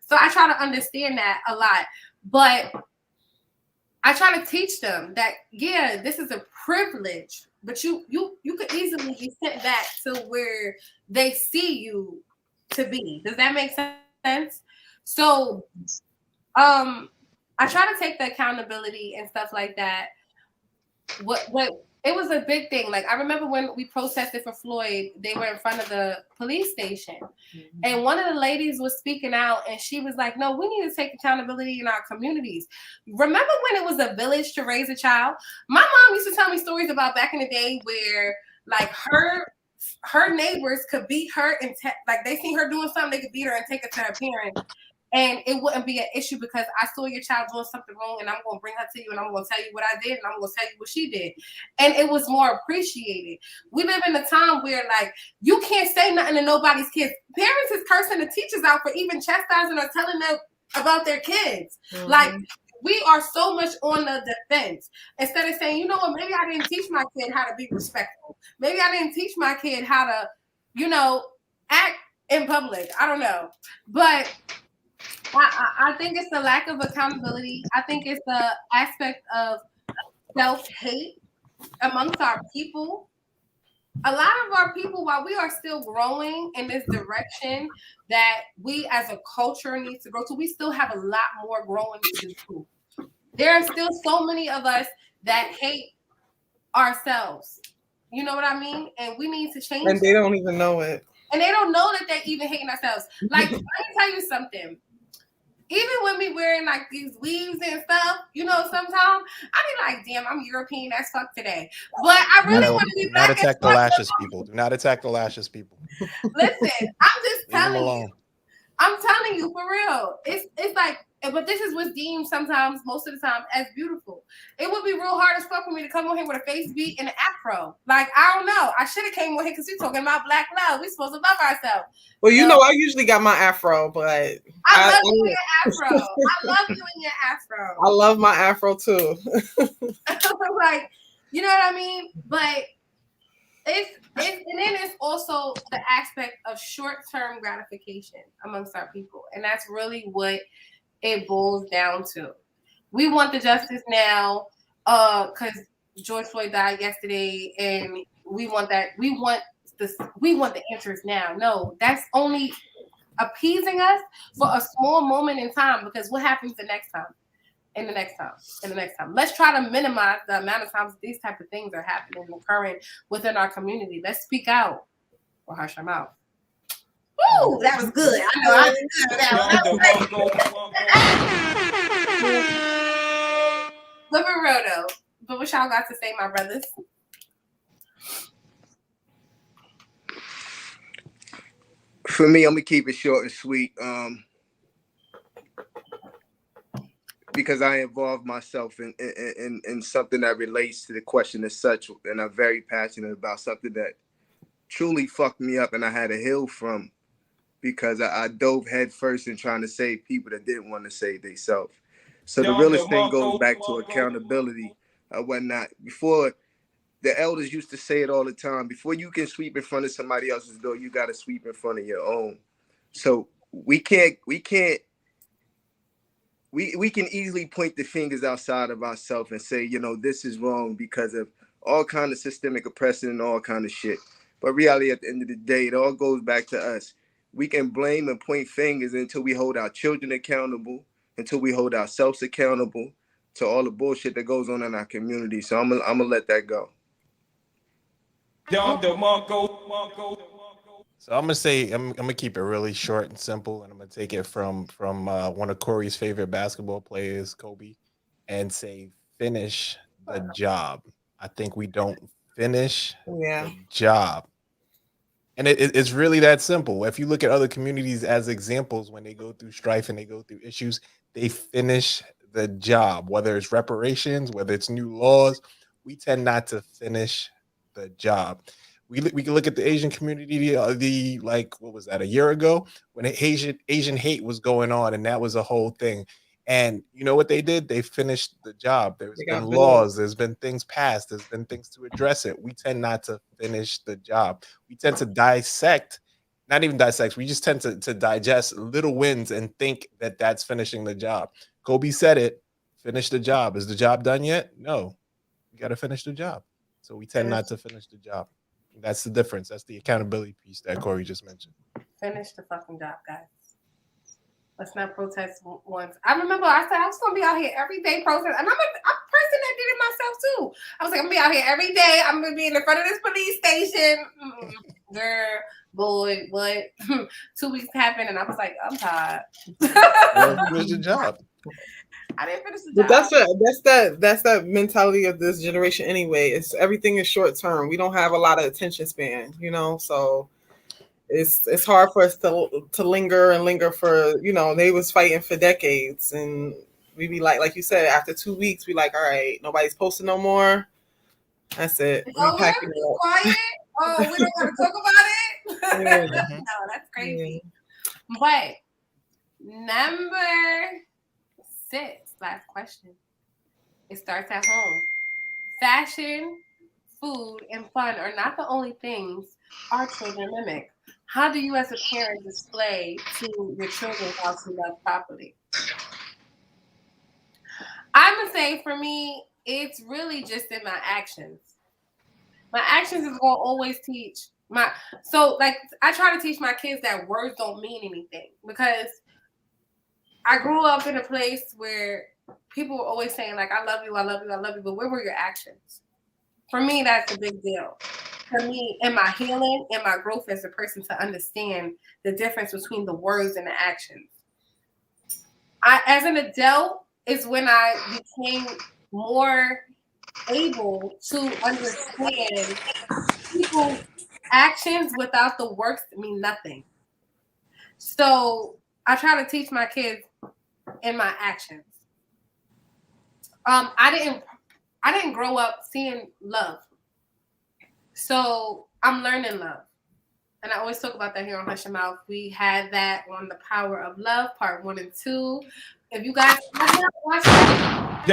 So I try to understand that a lot, but I try to teach them that, yeah, this is a privilege, but you could easily be sent back to where they see you to be. Does that make sense? So, I try to take the accountability and stuff like that. What it was a big thing. Like I remember when we protested for Floyd, they were in front of the police station, and one of the ladies was speaking out, and she was like, "No, we need to take accountability in our communities." Remember when it was a village to raise a child? My mom used to tell me stories about back in the day where, like, her neighbors could beat her and like they seen her doing something, they could beat her and take her to her parents. And it wouldn't be an issue because I saw your child doing something wrong and I'm going to bring her to you and I'm going to tell you what I did and I'm going to tell you what she did. And it was more appreciated. We live in a time where, like, you can't say nothing to nobody's kids. Parents is cursing the teachers out for even chastising or telling them about their kids. Mm-hmm. Like, we are so much on the defense. Instead of saying, you know what, maybe I didn't teach my kid how to be respectful. Maybe I didn't teach my kid how to, you know, act in public. I don't know. But I think it's the lack of accountability. I think it's the aspect of self-hate amongst our people. A lot of our people, while we are still growing in this direction that we as a culture need to grow to, we still have a lot more growing to do. There are still so many of us that hate ourselves. You know what I mean? And we need to change. And they don't even know it. And they don't know that they're even hating ourselves. Like, let me tell you something. Even when we wearing like these weaves and stuff, you know, sometimes I be like, damn, I'm European as fuck today. But I really want to be black. Do not attack the lashes, people. Do not attack the lashes, people. Listen, I'm just telling you. I'm telling you for real. It's like, but this is what's deemed sometimes, most of the time, as beautiful. It would be real hard as fuck for me to come on here with a face beat and an afro. Like, I don't know. I should have came on here because we're talking about black love. We're supposed to love ourselves. Well, you know, I usually got my afro, but I love you in your afro. I love you in your afro. I love my afro too. Like, you know what I mean? But and then it's also the aspect of short-term gratification amongst our people. And that's really what it boils down to. We want the justice now, because George Floyd died yesterday, and we want the answers now. No, that's only appeasing us for a small moment in time, because what happens the next time? In the next time. Let's try to minimize the amount of times these type of things are happening and occurring within our community. Let's speak out or hush our mouth. Ooh, that was good. I know I did good with that one. But for real though, but what y'all got to say, my brothers? For me, I'm gonna keep it short and sweet. Because I involve myself in something that relates to the question as such, and I'm very passionate about something that truly fucked me up and I had to heal from, because I dove head first in trying to save people that didn't want to save themselves. So the realest thing goes back to accountability, whatnot. Before, the elders used to say it all the time, before you can sweep in front of somebody else's door, you got to sweep in front of your own. So we can't we can easily point the fingers outside of ourselves and say, this is wrong because of all kind of systemic oppression and all kind of shit. But reality, at the end of the day, it all goes back to us. We can blame and point fingers until we hold our children accountable, until we hold ourselves accountable to all the bullshit that goes on in our community. So I'm gonna let that go. So I'm gonna say I'm gonna keep it really short and simple, and I'm gonna take it from one of Corey's favorite basketball players, Kobe, and say finish the job. I think we don't finish the job, and it's really that simple. If you look at other communities as examples, when they go through strife and they go through issues, they finish the job. Whether it's reparations, whether it's new laws, we tend not to finish the job. We can look at the Asian community, the like, what was that, a year ago, when Asian hate was going on, and that was a whole thing. And you know what they did? They finished the job. There's been laws, there's been things passed, there's been things to address it. We tend not to finish the job. We tend to dissect, not even dissect, we just tend to digest little wins and think that that's finishing the job. Kobe said it, finish the job. Is the job done yet? No. We got to finish the job. So we tend not to finish the job. That's the difference. That's the accountability piece that Kori just mentioned. Finish the fucking job, guys. Let's not protest once. I remember I said I was gonna be out here every day protesting, and I'm a person that did it myself too. I was like, I'm gonna be out here every day. I'm gonna be in the front of this police station. Girl, boy, what? 2 weeks happened, and I was like, I'm tired. Finish the job. I didn't finish the job. But that's that mentality of this generation anyway. It's everything is short term. We don't have a lot of attention span, so it's hard for us to linger for, they was fighting for decades, and we be like you said, after 2 weeks, we like, all right, nobody's posting no more. That's it. Oh, we're quiet. Oh, we don't want to talk about it. No, that's crazy. Yeah. But number 6, last question. It starts at home. Fashion, food, and fun are not the only things our children mimic. How do you as a parent display to your children how to love properly? I would say for me, it's really just in my actions. My actions is going to always teach I try to teach my kids that words don't mean anything, because I grew up in a place where people were always saying, like, I love you, I love you, I love you, but where were your actions? For me, that's a big deal. For me, in my healing, in my growth as a person, to understand the difference between the words and the actions. As an adult, is when I became more able to understand people's actions without the words mean nothing. So I try to teach my kids in my actions. I didn't grow up seeing love. So I'm learning love. And I always talk about that here on Hush Your Mouth. We had that on The Power of Love, part 1 and 2. If you guys have not watched that,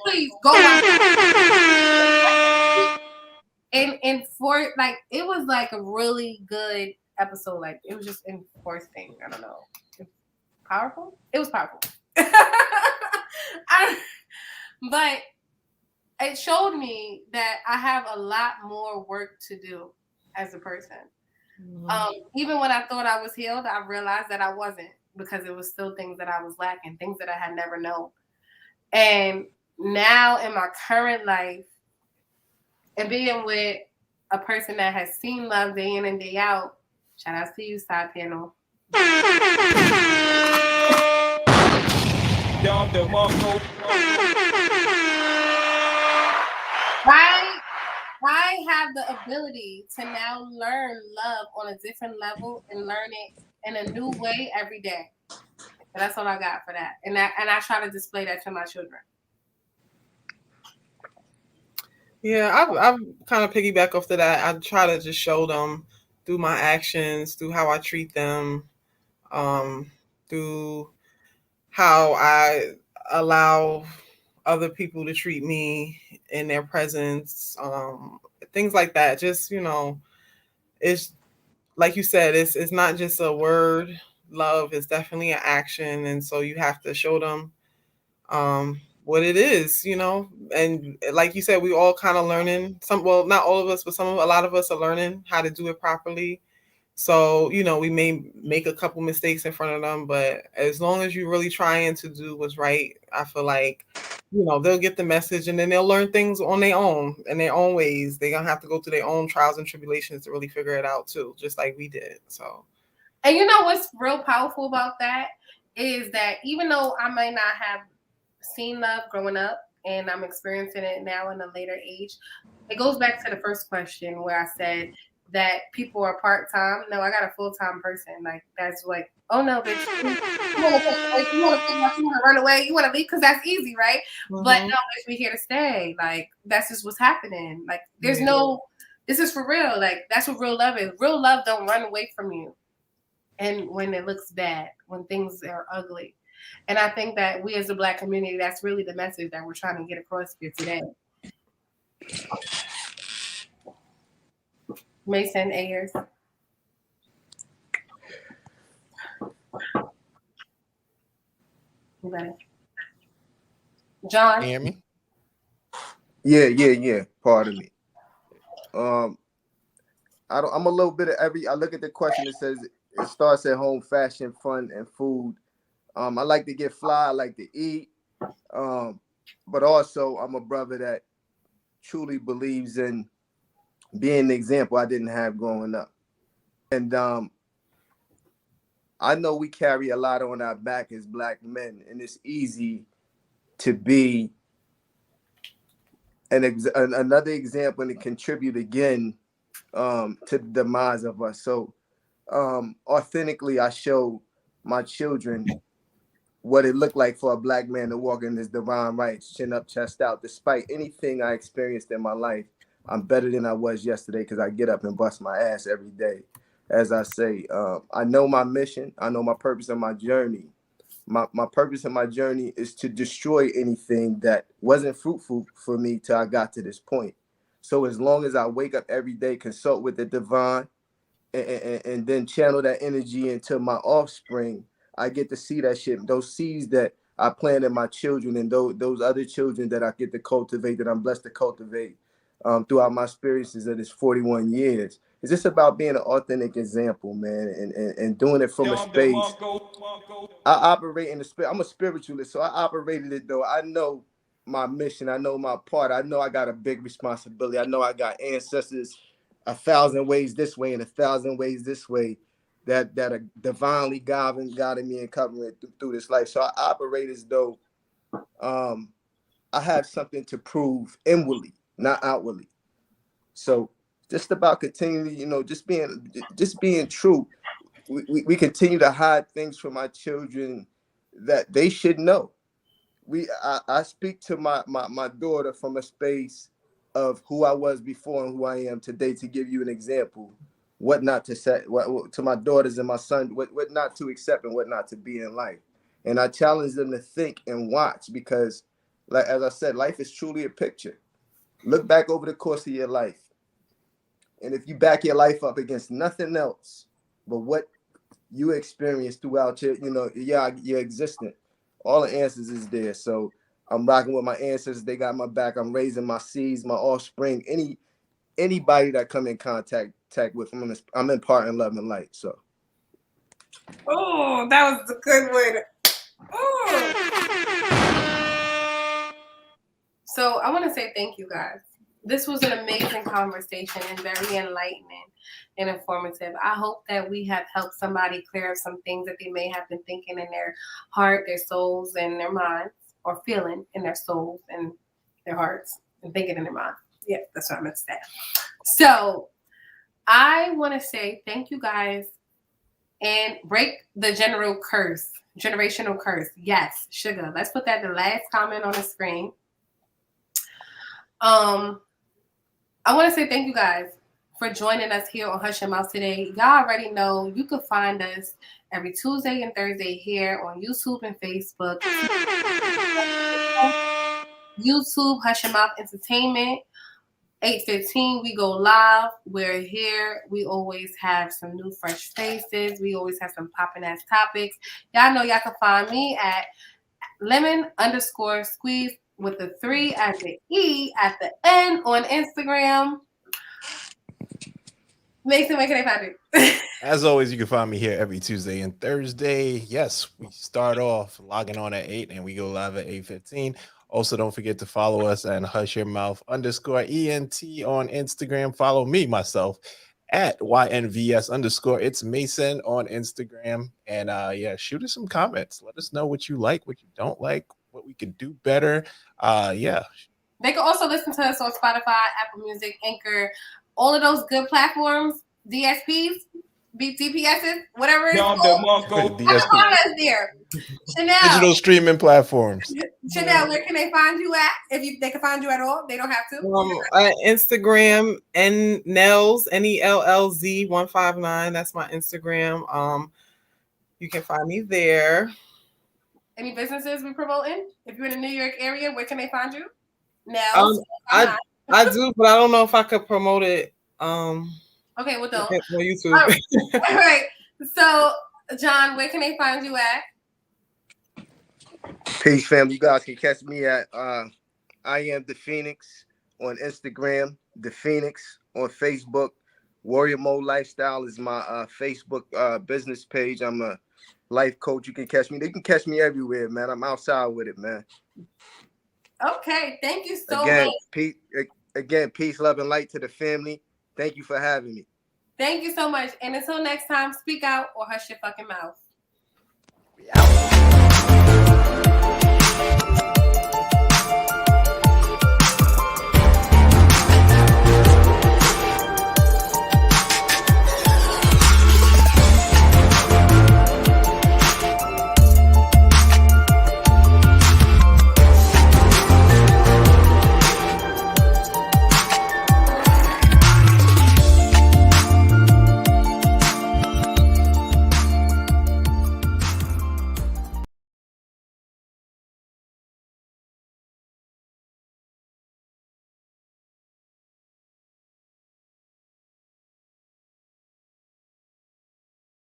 please go watch it. And for it was like a really good episode. Like, it was just enforcing. I don't know. Powerful? It was powerful. But it showed me that I have a lot more work to do as a person. Even when I thought I was healed, I realized that I wasn't, because it was still things that I was lacking, things that I had never known. And now in my current life, and being with a person that has seen love day in and day out, shout out to you, side panel. I have the ability to now learn love on a different level and learn it in a new way every day. So that's all I got for that. And I try to display that to my children. Yeah, I've kind of piggyback off to that. I try to just show them through my actions, through how I treat them, through how I allow other people to treat me in their presence, things like that. Just, it's like you said, it's not just a word, love is definitely an action, and so you have to show them what it is, and like you said, we all kind of learning well, not all of us, but a lot of us are learning how to do it properly. So, we may make a couple mistakes in front of them, but as long as you're really trying to do what's right, I feel like, they'll get the message, and then they'll learn things on their own, in their own ways. They're going to have to go through their own trials and tribulations to really figure it out too, just like we did. So, and you know what's real powerful about that is that even though I might not have seen love growing up and I'm experiencing it now in a later age, it goes back to the first question where I said that people are part-time. No, I got a full-time person. Like, that's like, oh no, bitch, you want to run away, you want to leave because that's easy, right? But no, bitch, we here to stay. Like, that's just what's happening. Like, there's no, this is for real. Like, that's what real love is. Real love don't run away from you. And when it looks bad, when things are ugly. And I think that we as a Black community, that's really the message that we're trying to get across here today. Mason Ayers. John. Hear me? Yeah. Pardon me. I'm a little bit of every. I look at the question. It says it starts at home: fashion, fun, and food. I like to get fly. I like to eat. But also, I'm a brother that truly believes in being an example I didn't have growing up. And I know we carry a lot on our back as Black men, and it's easy to be another example and to contribute again to the demise of us. So authentically, I show my children what it looked like for a Black man to walk in his divine rights, chin up, chest out. Despite anything I experienced in my life, I'm better than I was yesterday because I get up and bust my ass every day. As I say, I know my mission. I know my purpose and my journey. My purpose in my journey is to destroy anything that wasn't fruitful for me till I got to this point. So as long as I wake up every day, consult with the divine, and then channel that energy into my offspring, I get to see that shit, those seeds that I planted in my children and those other children that I get to cultivate, that I'm blessed to cultivate throughout my experiences of this 41 years. It's just about being an authentic example, man, and doing it from a space. I operate in the spirit. I'm a spiritualist, so I operated it though. I know my mission. I know my part. I know I got a big responsibility. I know I got ancestors 1,000 ways this way and 1,000 ways this way that are divinely guiding me and covering through this life. So I operate as though I have something to prove inwardly, not outwardly. So just about continually, just being true. We continue to hide things from our children that they should know. I speak to my daughter from a space of who I was before and who I am today, to give you an example, what not to say, what to my daughters and my son, what not to accept and what not to be in life. And I challenge them to think and watch, because, like, as I said, life is truly a picture. Look back over the course of your life. And if you back your life up against nothing else but what you experienced throughout your existence, all the answers is there. So I'm rocking with my ancestors. They got my back. I'm raising my seeds, my offspring. Anybody that come in contact with them, I'm imparting love and light. So. Oh, that was a good one. So I want to say thank you, guys. This was an amazing conversation and very enlightening and informative. I hope that we have helped somebody clear up some things that they may have been thinking in their heart, their souls, and their minds, or feeling in their souls and their hearts and thinking in their minds. Yeah, that's what I meant to say. So I want to say thank you, guys, and break the generational curse. Yes, sugar. Let's put that the last comment on the screen. I want to say thank you guys for joining us here on Hush Your Mouth today. Y'all already know you can find us every Tuesday and Thursday here on YouTube and Facebook. YouTube, Hush Your Mouth Entertainment. 8:15, we go live. We're here. We always have some new fresh faces. We always have some popping ass topics. Y'all know y'all can find me at lemon_squeeze with the 3 as the E at the end on Instagram. Mason, where can they find you? As always, you can find me here every Tuesday and Thursday. Yes, we start off logging on at 8 and we go live at 8:15. Also, don't forget to follow us at hushyourmouth_ENT on Instagram. Follow me, myself, at YNVS_. It's Mason on Instagram. And yeah, shoot us some comments. Let us know what you like, what you don't like, what we could do better. Yeah. They can also listen to us on Spotify, Apple Music, Anchor, all of those good platforms, DSPs, DPSs, whatever it's called. Find us there. Chanel. Digital streaming platforms. Chanel, where can they find you at? They can find you at all, they don't have to. Instagram, Nels, NELLZ 159. That's my Instagram. You can find me there. Any businesses we promoting? If you're in the New York area, where can they find you? Nels. I do, but I don't know if I could promote it. Okay, well, don't. On YouTube. All right. So, John, where can they find you at? Peace, fam. You guys can catch me at I Am The Phoenix on Instagram, The Phoenix on Facebook. Warrior Mode Lifestyle is my Facebook business page. I'm a life coach. You can catch me. They can catch me everywhere, man. I'm outside with it, man. Okay, thank you so much. Peace, love, and light to the family. Thank you for having me. Thank you so much. And until next time, speak out or hush your fucking mouth. We out.